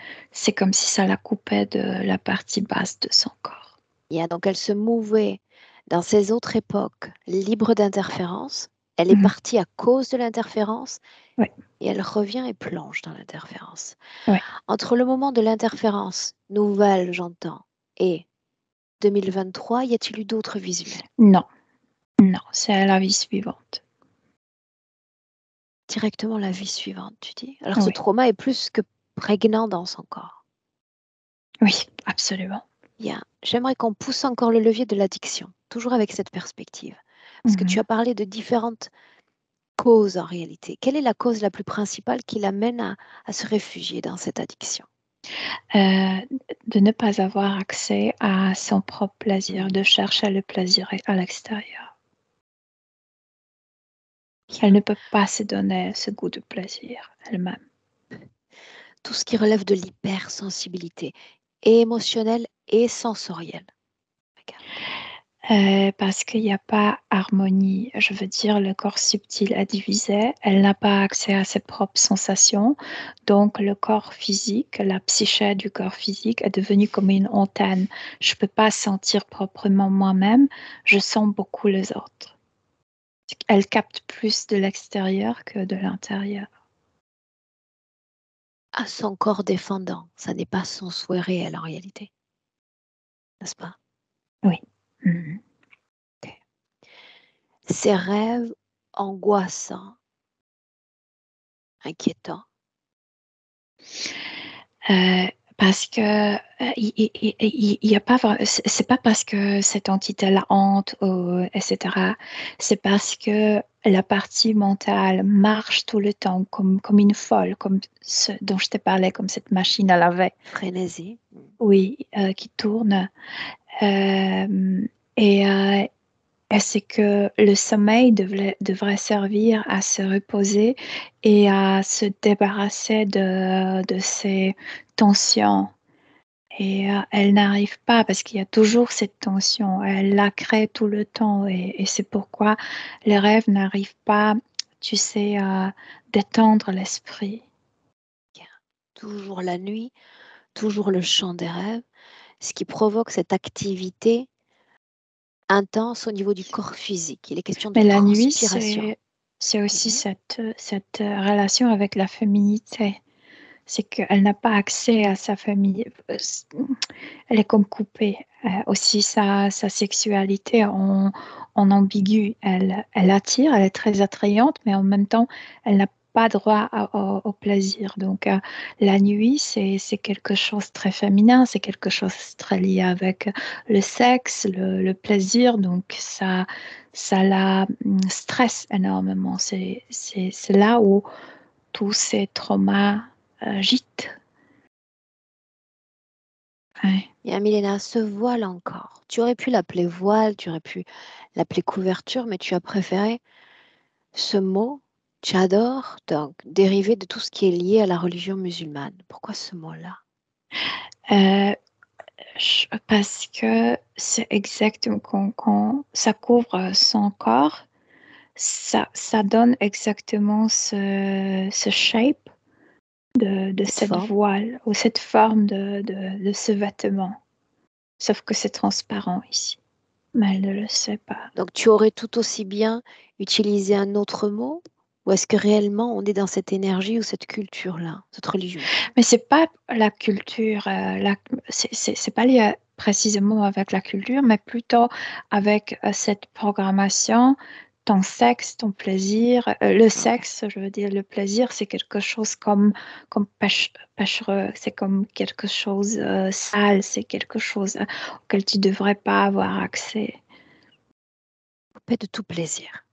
comme si ça la coupait de la partie basse de son corps. Donc, elle se mouvait dans ces autres époques libre d'interférence. Elle est Mhm. partie à cause de l'interférence Oui, et elle revient et plonge dans l'interférence. oui. Entre le moment de l'interférence nouvelle, j'entends, et 2023, y a-t-il eu d'autres visuels? Non, non, c'est la vie suivante. Directement la vie suivante, tu dis? Alors ce Oui, trauma est plus que prégnant dans son corps. oui, absolument. J'aimerais qu'on pousse encore le levier de l'addiction, toujours avec cette perspective. Parce que tu Mhm. as parlé de différentes causes en réalité. Quelle est la cause la plus principale qui l'amène à se réfugier dans cette addiction? De ne pas avoir accès à son propre plaisir, de chercher le plaisir à l'extérieur. Elle ne peut pas se donner ce goût de plaisir elle-même. Tout ce qui relève de l'hypersensibilité émotionnelle et sensorielle. Regarde. Parce qu'il n'y a pas harmonie. Je veux dire, le corps subtil est divisé. Elle n'a pas accès à ses propres sensations. Donc, le corps physique, la psyché du corps physique est devenue comme une antenne. Je ne peux pas sentir proprement moi-même. Je sens beaucoup les autres. Elle capte plus de l'extérieur que de l'intérieur. À son corps défendant, ça n'est pas son souhait réel en réalité, n'est-ce pas? Oui. Mhm. Ok. Ses rêves angoissants, inquiétants. Euh, parce que il y a pas, c'est pas parce que cette entité la hante, etc. C'est parce que la partie mentale marche tout le temps comme une folle, comme ce dont je t'ai parlé, comme cette machine à laver, Frénésie. oui, qui tourne. Euh, et, euh, et c'est que le sommeil devrait servir à se reposer et à se débarrasser de ces tensions. Et elle n'arrive pas parce qu'il y a toujours cette tension. Elle la crée tout le temps et c'est pourquoi les rêves n'arrivent pas, tu sais, à détendre l'esprit. Toujours la nuit, toujours le chant des rêves, ce qui provoque cette activité intense au niveau du corps physique. Il est question de Mais la nuit, transpiration. c'est aussi Mhm. cette relation avec la féminité. C'est qu'elle n'a pas accès à sa famille. Elle est comme coupée. Aussi, sa sexualité en ambigu. Elle attire, elle est très attrayante, mais en même temps, elle n'a pas droit au plaisir. Donc, la nuit, c'est quelque chose de très féminin, c'est quelque chose de très lié avec le sexe, le plaisir. Donc, ça la stresse énormément. C'est là où tous ces traumas gîtent. Ouais. Et Milena, ce voile encore, tu aurais pu l'appeler voile, tu aurais pu l'appeler couverture, mais tu as préféré ce mot, tchador, donc dérivé de tout ce qui est lié à la religion musulmane. Pourquoi ce mot-là? Euh, Parce que c'est exactement quand ça couvre son corps, ça donne exactement ce shape de Cette cette forme? voile ou cette forme de ce vêtement. Sauf que c'est transparent ici. Mais elle ne le sait pas. Donc tu aurais tout aussi bien utilisé un autre mot? Ou est-ce que réellement on est dans cette énergie ou cette culture-là, cette religion? Mais c'est pas la culture, c'est pas lié précisément avec la culture, mais plutôt avec cette programmation, ton sexe, ton plaisir, le Ok. sexe, je veux dire, le plaisir, c'est quelque chose comme péchereux, c'est comme quelque chose sale, c'est quelque chose auquel tu devrais pas avoir accès. Coupé de tout plaisir.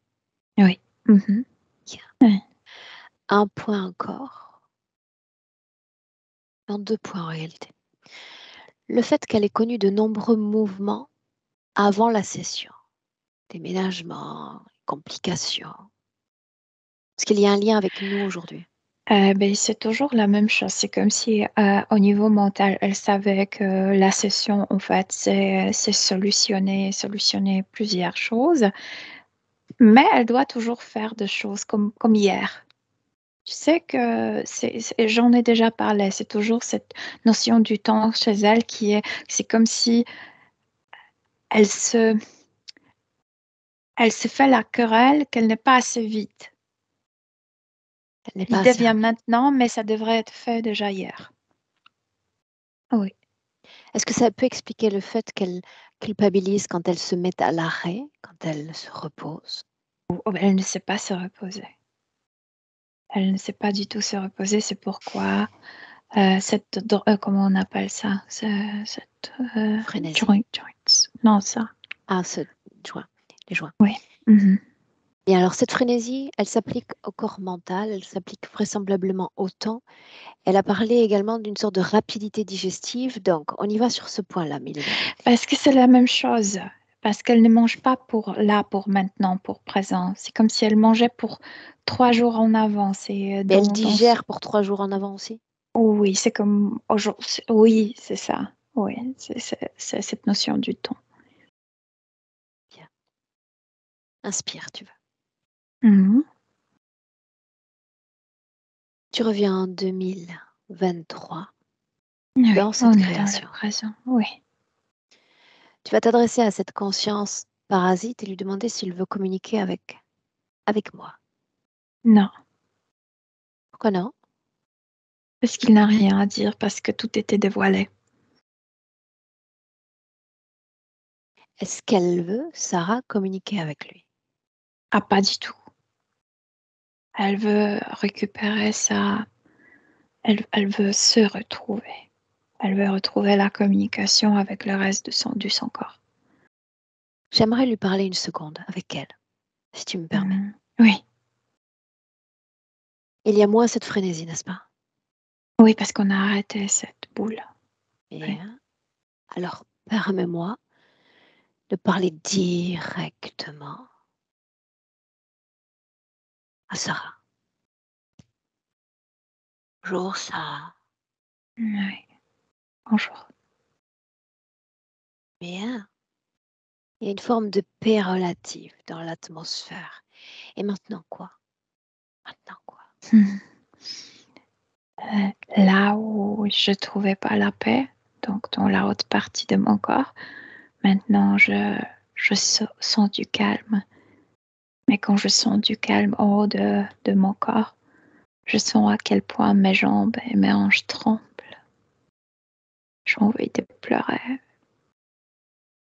Oui. Mhm. Bien. Ouais. Un point encore. en 2 points en réalité. Le fait qu'elle ait connu de nombreux mouvements avant la session, déménagement, complications. Est-ce qu'il y a un lien avec nous aujourd'hui? Ben, c'est toujours la même chose. C'est comme si, au niveau mental, elle savait que la session, en fait, c'est solutionner plusieurs choses, mais elle doit toujours faire des choses comme hier. Tu sais que j'en ai déjà parlé, c'est toujours cette notion du temps chez elle c'est comme si elle se, elle se fait la querelle qu'elle n'est pas assez vite. Elle n'est Il pas assez devient rapide. maintenant, mais ça devrait être fait déjà hier. Oui. Est-ce que ça peut expliquer le fait qu'elle culpabilise quand elle se met à l'arrêt, quand elle se repose? Oh, ben, elle ne sait pas se reposer. Elle ne sait pas du tout se reposer. C'est pourquoi comment on appelle ça? Cette Frénésie. joints. Non, ça. Ah, ce joint, les joints. Oui. Mhm. Et alors, cette frénésie, elle s'applique au corps mental, elle s'applique vraisemblablement au temps. Elle a parlé également d'une sorte de rapidité digestive. Donc, on y va sur ce point-là, Milena. Parce que c'est la même chose. Parce qu'elle ne mange pas pour là, pour maintenant, pour présent. C'est comme si elle mangeait pour 3 jours en avance. Et Mais elle digère pour 3 jours en avant aussi. oh oui, c'est comme aujourd'hui. Oui, c'est ça. Oui, c'est cette notion du temps. Bien. Inspire, tu veux. Mhm. Tu reviens en 2023 Oui, dans cette on est dans création. le présent. Oui. Tu vas t'adresser à cette conscience parasite et lui demander s'il veut communiquer avec moi. Non, Pourquoi non? parce qu'il n'a rien à dire, parce que tout était dévoilé. Est-ce qu'elle veut, Sarah, communiquer avec lui? Ah, pas du tout. Elle veut récupérer elle veut se retrouver. Elle veut retrouver la communication avec le reste de son corps. J'aimerais lui parler une seconde avec elle, si tu me permets. Oui, Il y a moins cette frénésie, n'est-ce pas? oui, parce qu'on a arrêté cette boule. Oui. Bien. Alors, permets-moi de parler directement à Sarah. Bonjour, Sarah. Oui. Bonjour. Bien. Il y a une forme de paix relative dans l'atmosphère. Et maintenant quoi? Maintenant quoi? Là où je trouvais pas la paix, donc dans la haute partie de mon corps, maintenant je sens du calme. Mais quand je sens du calme en haut de mon corps, je sens à quel point mes jambes et mes hanches tremblent. J'ai envie de pleurer.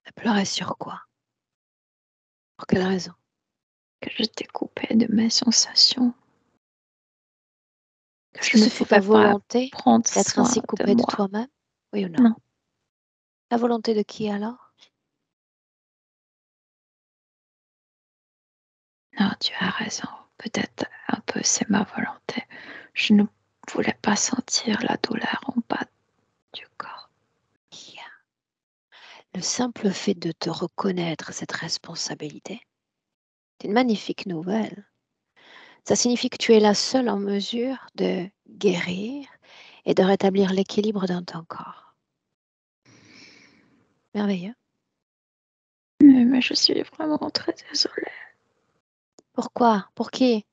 Elle pleurait sur quoi? Pour quelle raison? Que j'étais coupée de mes sensations. Que Est-ce je que ne ce fut ta pouvais pas volonté prendre d'être soin ainsi de coupée de moi. toi-même? Oui ou non? Non, La volonté de qui alors? non, tu as raison. Peut-être un peu c'est ma volonté. Je ne voulais pas sentir la douleur en bas du corps. Bien. Le simple fait de te reconnaître cette responsabilité, c'est une magnifique nouvelle. Ça signifie que tu es la seule en mesure de guérir et de rétablir l'équilibre dans ton corps. Merveilleux. Mais je suis vraiment très désolée. Pourquoi? Pour qui?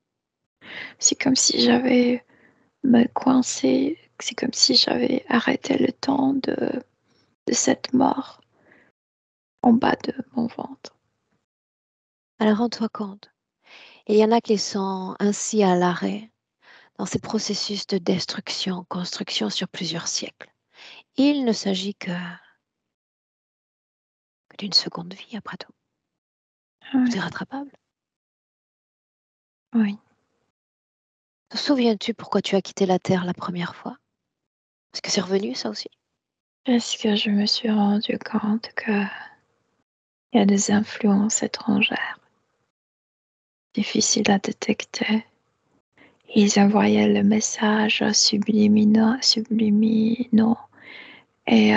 C'est comme si j'avais me coincé. C'est comme si j'avais arrêté le temps de cette mort en bas de mon ventre. Alors rends-toi compte. Il y en a qui sont ainsi à l'arrêt dans ces processus de destruction, construction sur plusieurs siècles. Il ne s'agit que d'une seconde vie, après tout. Tout Oui, est rattrapable. oui. Te souviens-tu pourquoi tu as quitté la Terre la première fois? Est-ce que c'est revenu, ça aussi? Parce que je me suis rendu compte que il y a des influences étrangères difficiles à détecter. Ils envoyaient le message subliminaux et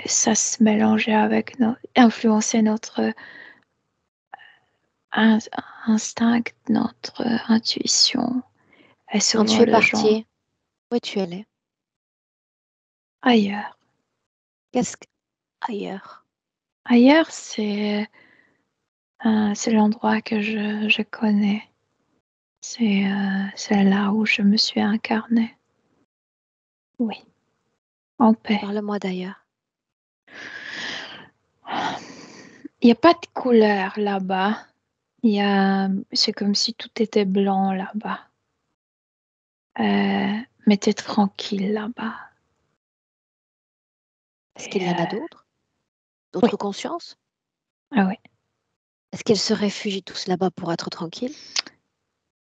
ça se mélangeait avec influençait notre instinct, notre intuition. Et Quand souvent tu es les gens partie, où tu allais? ailleurs. Qu'est-ce que ailleurs? Ailleurs, c'est l'endroit que je connais. C'est là où je me suis incarnée. Oui, en paix. Parle-moi d'ailleurs. Il n'y a pas de couleur là-bas. C'est comme si tout était blanc là-bas. Mais t'es tranquille là-bas. Est-ce Et, qu'il y en a d'autres? oui, D'autres consciences? ah oui. Est-ce qu'ils se réfugient tous là-bas pour être tranquilles?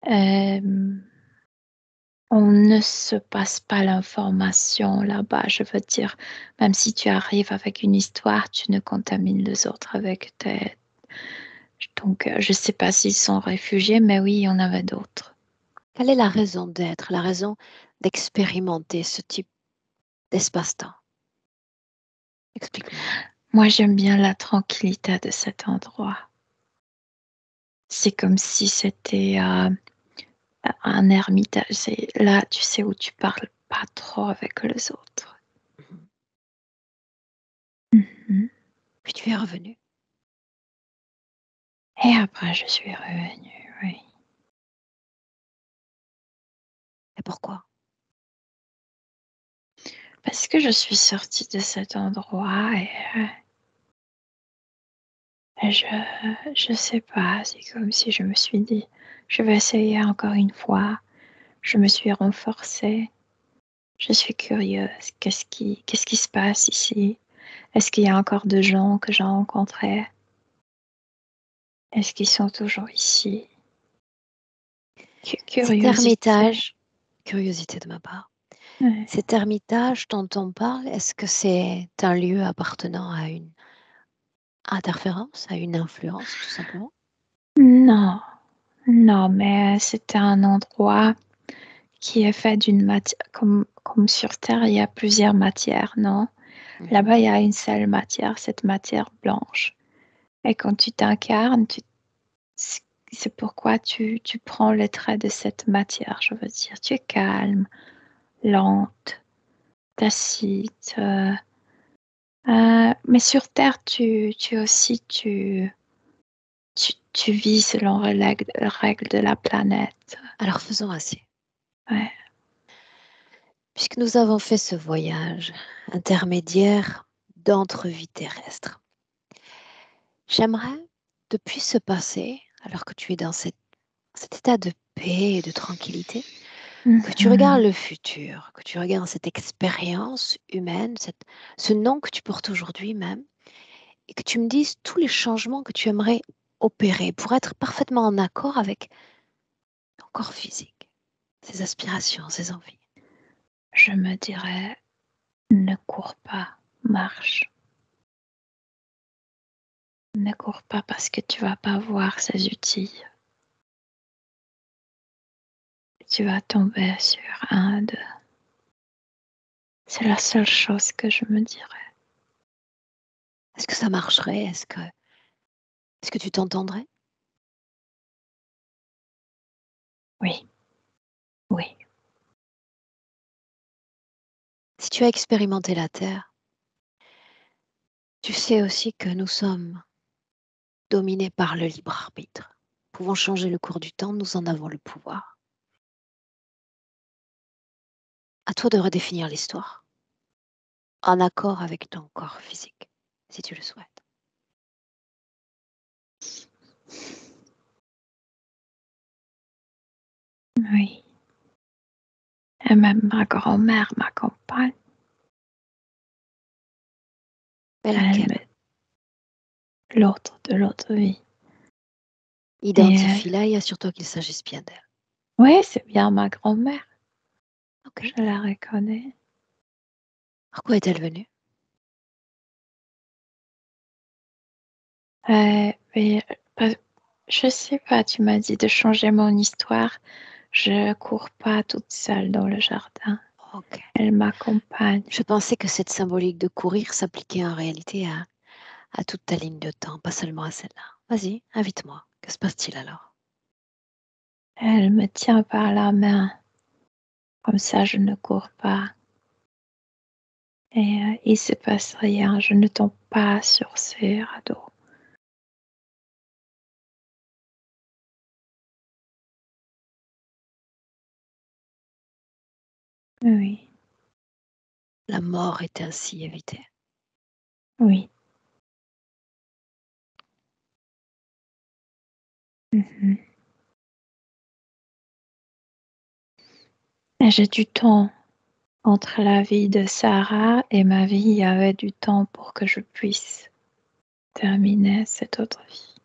Euh, on ne se passe pas l'information là-bas. Je veux dire, même si tu arrives avec une histoire, tu ne contamines les autres avec tes... Donc, je ne sais pas s'ils sont réfugiés, mais oui, il y en avait d'autres. Quelle est la raison d'être, la raison d'expérimenter ce type d'espace-temps? Explique-moi. Moi, j'aime bien la tranquillité de cet endroit. C'est comme si c'était un ermitage. C'est là, tu sais, où tu parles pas trop avec les autres. Mhm. Mhm. Puis tu es revenu. Et après, je suis revenue, oui. Et pourquoi? Parce que je suis sortie de cet endroit et je sais pas, c'est comme si je me suis dit, je vais essayer encore une fois. Je me suis renforcée. Je suis curieuse. Qu'est-ce qui se passe ici? Est-ce qu'il y a encore des gens que j'ai rencontrés? Est-ce qu'ils sont toujours ici? Cet Curiosité. ermitage, curiosité de ma part, Ouais. cet ermitage dont on parle, est-ce que c'est un lieu appartenant à une interférence, à une influence, tout simplement? Non, non, mais c'est un endroit qui est fait d'une matière, comme sur Terre, il y a plusieurs matières, non? Mhm. Là-bas, il y a une seule matière, cette matière blanche. Et quand tu t'incarnes, c'est pourquoi tu prends les traits de cette matière, je veux dire. Tu es calme, lente, tacite. Mais sur Terre, tu vis selon les règles de la planète. Alors faisons ainsi. Ouais. Puisque nous avons fait ce voyage intermédiaire d'entre-vie terrestre, j'aimerais, depuis ce passé, alors que tu es dans cet état de paix et de tranquillité, que tu regardes Mhm. le futur, que tu regardes cette expérience humaine, ce nom que tu portes aujourd'hui même, et que tu me dises tous les changements que tu aimerais opérer pour être parfaitement en accord avec ton corps physique, ses aspirations, ses envies. Je me dirais, ne cours pas, marche. Ne cours pas parce que tu vas pas voir ces outils. Tu vas tomber sur un d'eux. C'est la seule chose que je me dirais. Est-ce que ça marcherait? Est-ce que tu t'entendrais? Oui, oui. Si tu as expérimenté la Terre, tu sais aussi que nous sommes dominés par le libre arbitre. Nous pouvons changer le cours du temps, nous en avons le pouvoir. À toi de redéfinir l'histoire, en accord avec ton corps physique, si tu le souhaites. Oui. Et même ma grand-mère m'accompagne. Mais Elle laquelle? l'autre de l'autre vie. Et Identifie-la et assure-toi qu'il s'agisse bien d'elle. oui, c'est bien ma grand-mère. Ok. Je la reconnais. Pourquoi est-elle venue? Mais Je sais pas, tu m'as dit de changer mon histoire. Je cours pas toute seule dans le jardin. Ok. Elle m'accompagne. Je pensais que cette symbolique de courir s'appliquait en réalité à toute ta ligne de temps, pas seulement à celle-là. Vas-y, invite-moi. Que se passe-t-il alors? Elle me tient par la main. Comme ça, je ne cours pas. Et il se passe rien. Je ne tombe pas sur ses radeaux. Oui, La mort est ainsi évitée. oui. Mhm. Et j'ai du temps. Entre la vie de Sarah et ma vie, il y avait du temps pour que je puisse terminer cette autre vie.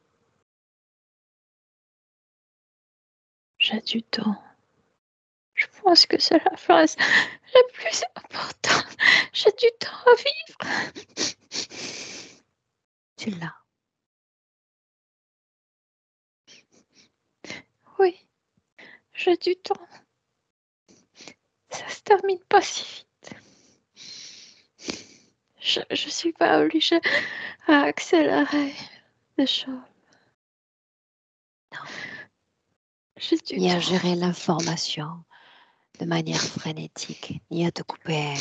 J'ai du temps. Je pense que c'est la phrase la plus importante. J'ai du temps à vivre. Tu l'as. Oui, j'ai du temps. Ça se termine pas si vite. Je suis pas obligée à accélérer les choses. Non. J'ai du Ni à temps. gérer l'information de manière frénétique, ni à te couper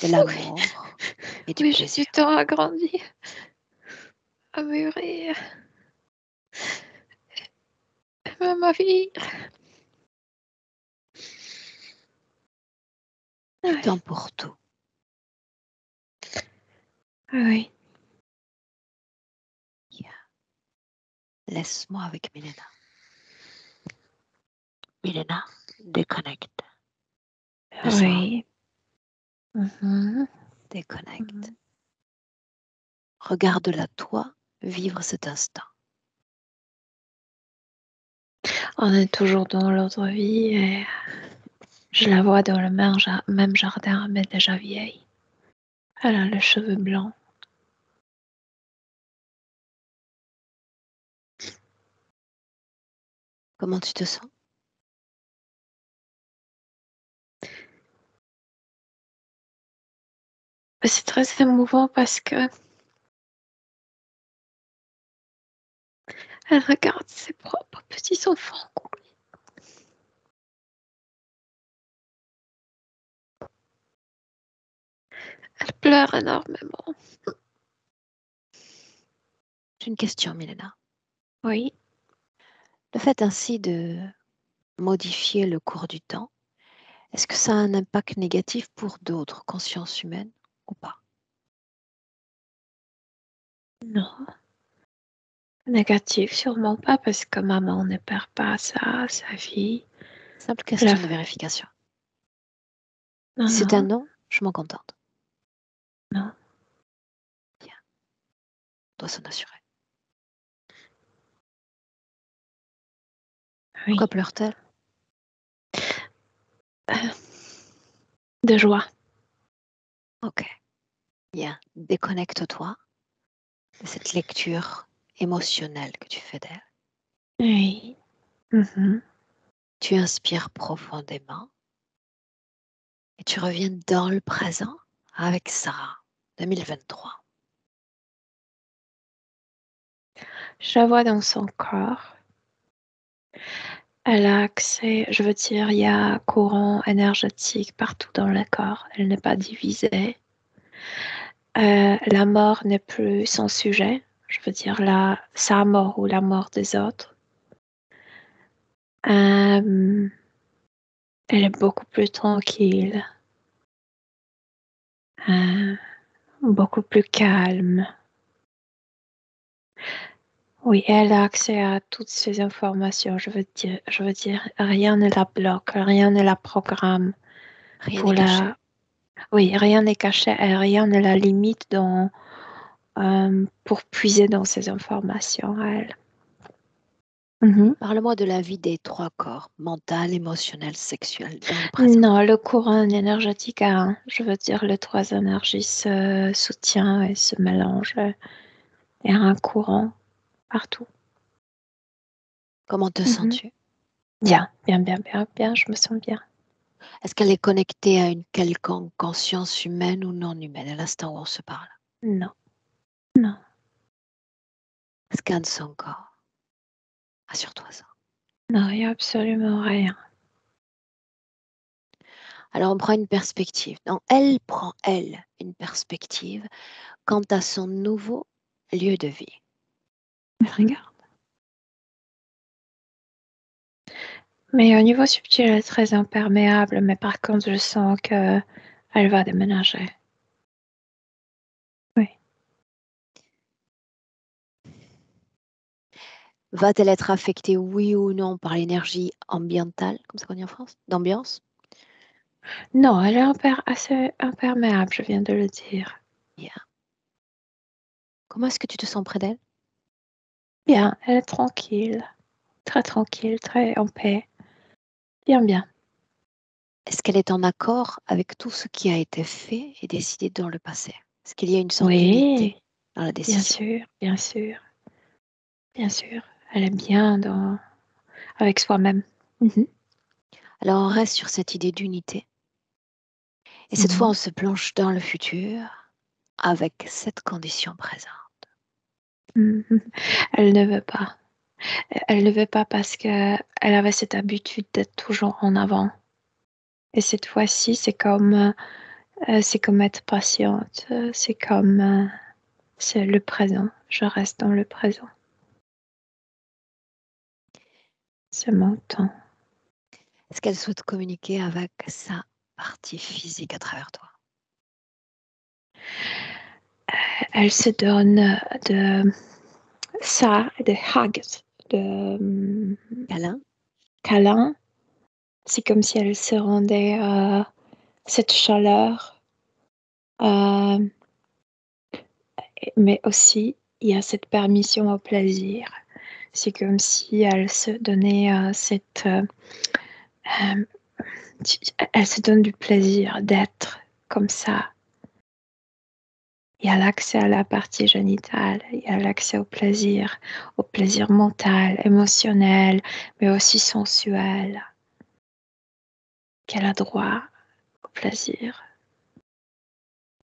de l'amour et du Oui, j'ai plaisir. du temps à grandir, à mûrir, même à vivre. Du Oui. temps pour tout. Oui. Yeah. Laisse-moi avec Milena. Milena, déconnecte. Le soir, Oui. Mhm. déconnecte. Regarde-la toi vivre cet instant. On est toujours dans l'autre vie et je la vois dans le même jardin, mais déjà vieille. Elle a les cheveux blancs. Comment tu te sens? C'est très émouvant parce que elle regarde ses propres petits-enfants courir. Elle pleure énormément. J'ai une question, Milena. Oui. Le fait ainsi de modifier le cours du temps, est-ce que ça a un impact négatif pour d'autres consciences humaines ou pas? Non. Négatif, sûrement pas parce que maman ne perd pas sa vie. Simple La... question de vérification. Non, Si c'est un non, non, je m'en contente. non. Bien, dois s'en assurer. Pourquoi Oui. pleure-t-elle? De joie. Ok, bien, déconnecte-toi de cette lecture émotionnelle que tu fais d'elle. Oui. Mhm. Tu inspires profondément et tu reviens dans le présent avec Sarah, 2023. Je la vois dans son corps. Elle a accès, je veux dire, il y a courant énergétique partout dans le corps. Elle n'est pas divisée. La mort n'est plus son sujet. Je veux dire, sa mort ou la mort des autres. Elle est beaucoup plus tranquille, euh, beaucoup plus calme. Oui, elle a accès à toutes ces informations. Je veux dire, rien ne la bloque, rien ne la programme Rien pour n'est caché. Oui, rien n'est caché et rien ne la limite pour puiser dans ces informations à elle. Mhm. Parle-moi de la vie des trois corps, mental, émotionnel, sexuel, dans le présent. Non, le courant énergétique a un. Je veux dire, les trois énergies se soutiennent et se mélangent. Il y a un courant partout. Comment te Mhm. sens-tu? Bien, bien, bien, bien, bien, je me sens bien. Est-ce qu'elle est connectée à une quelconque conscience humaine ou non humaine à l'instant où on se parle? Non, non, Scanne son corps. Assure-toi ça. non, il n'y a absolument rien. Alors on prend une perspective. Non, elle prend, elle, une perspective quant à son nouveau lieu de vie. Mais regarde. Mais au niveau subtil, elle est très imperméable, mais par contre, je sens qu'elle va déménager. Oui. Va-t-elle être affectée, oui ou non, par l'énergie ambientale, comme ça qu'on dit en France, d'ambiance? Non, elle est assez imperméable, je viens de le dire. Bien. Comment est-ce que tu te sens près d'elle? Bien, elle est tranquille, très en paix. Bien, bien. Est-ce qu'elle est en accord avec tout ce qui a été fait et décidé dans le passé? Est-ce qu'il y a une sorte d'unité Oui, dans la bien décision? sûr, bien sûr, bien sûr. Elle est bien avec soi-même. Mhm. Alors on reste sur cette idée d'unité. Et cette fois, Mhm. on se plonge dans le futur avec cette condition présente. Mhm. Elle ne veut pas. Elle ne veut pas parce qu'elle avait cette habitude d'être toujours en avant. Et cette fois-ci, c'est comme être patiente. C'est le présent. Je reste dans le présent. C'est mon temps. Est-ce qu'elle souhaite communiquer avec sa partie physique à travers toi? Elle se donne des hugs, de Câlin? câlins. C'est comme si elle se rendait cette chaleur. Euh, mais aussi, il y a cette permission au plaisir. C'est comme si elle se donnait euh, elle se donne du plaisir d'être comme ça. Il y a l'accès à la partie génitale, il y a l'accès au plaisir mental, émotionnel, mais aussi sensuel, qu'elle a droit au plaisir.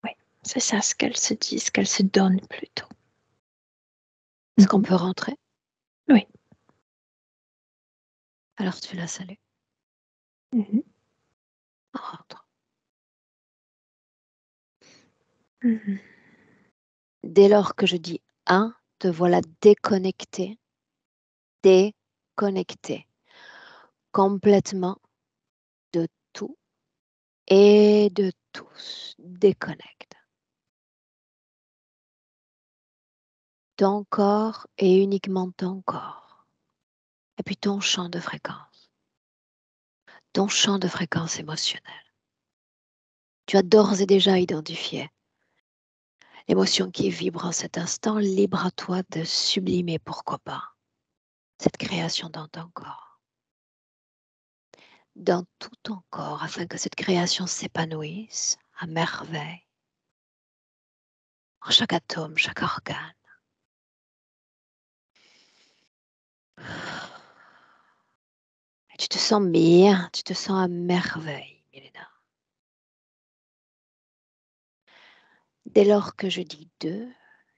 Oui, c'est ça ce qu'elle se dit, ce qu'elle se donne plutôt. Est-ce qu'on peut rentrer? Oui. Alors tu la salues. Mhm. Rentre. Mhm. Dès lors que je dis 1, te voilà déconnecté, complètement de tout et de tous. Déconnecte. Ton corps et uniquement ton corps. Et puis ton champ de fréquence. Ton champ de fréquence émotionnelle. Tu as d'ores et déjà identifié l'émotion qui vibre en cet instant. Libre à toi de sublimer, pourquoi pas, cette création dans ton corps. Dans tout ton corps, afin que cette création s'épanouisse à merveille, en chaque atome, chaque organe. Et tu te sens bien, tu te sens à merveille, Milena. Dès lors que je dis 2,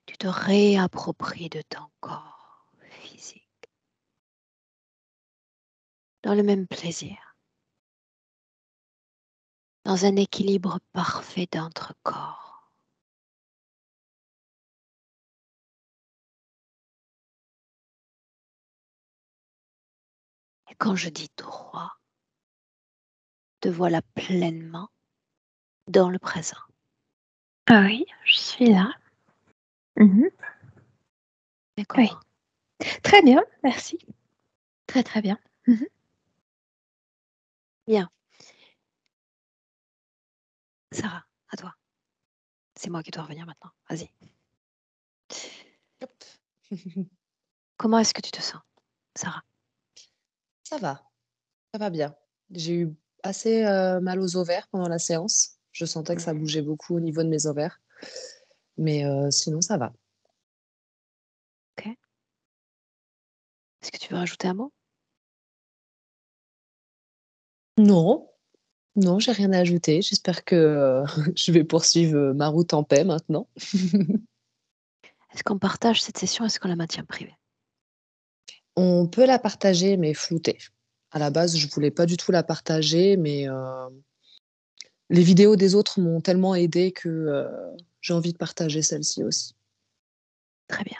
tu te réappropries de ton corps physique, dans le même plaisir, dans un équilibre parfait d'entre corps. Et quand je dis 3, te voilà pleinement dans le présent. Ah oui, je suis là. Mhm. Mais Oui, comment? très bien, merci. Très très bien. Mhm. Bien. Sarah, à toi. C'est moi qui dois revenir maintenant. Vas-y. Hop. Comment est-ce que tu te sens, Sarah? Ça va bien. J'ai eu assez mal aux ovaires pendant la séance. Je sentais que ça bougeait beaucoup au niveau de mes ovaires. Mais sinon, ça va. Ok. Est-ce que tu veux rajouter un mot? Non, non, j'ai rien à ajouter. J'espère que je vais poursuivre ma route en paix maintenant. Est-ce qu'on partage cette session? Est-ce qu'on la maintient privée? On peut la partager, mais floutée. À la base, je voulais pas du tout la partager, mais les vidéos des autres m'ont tellement aidée que j'ai envie de partager celle-ci aussi. Très bien.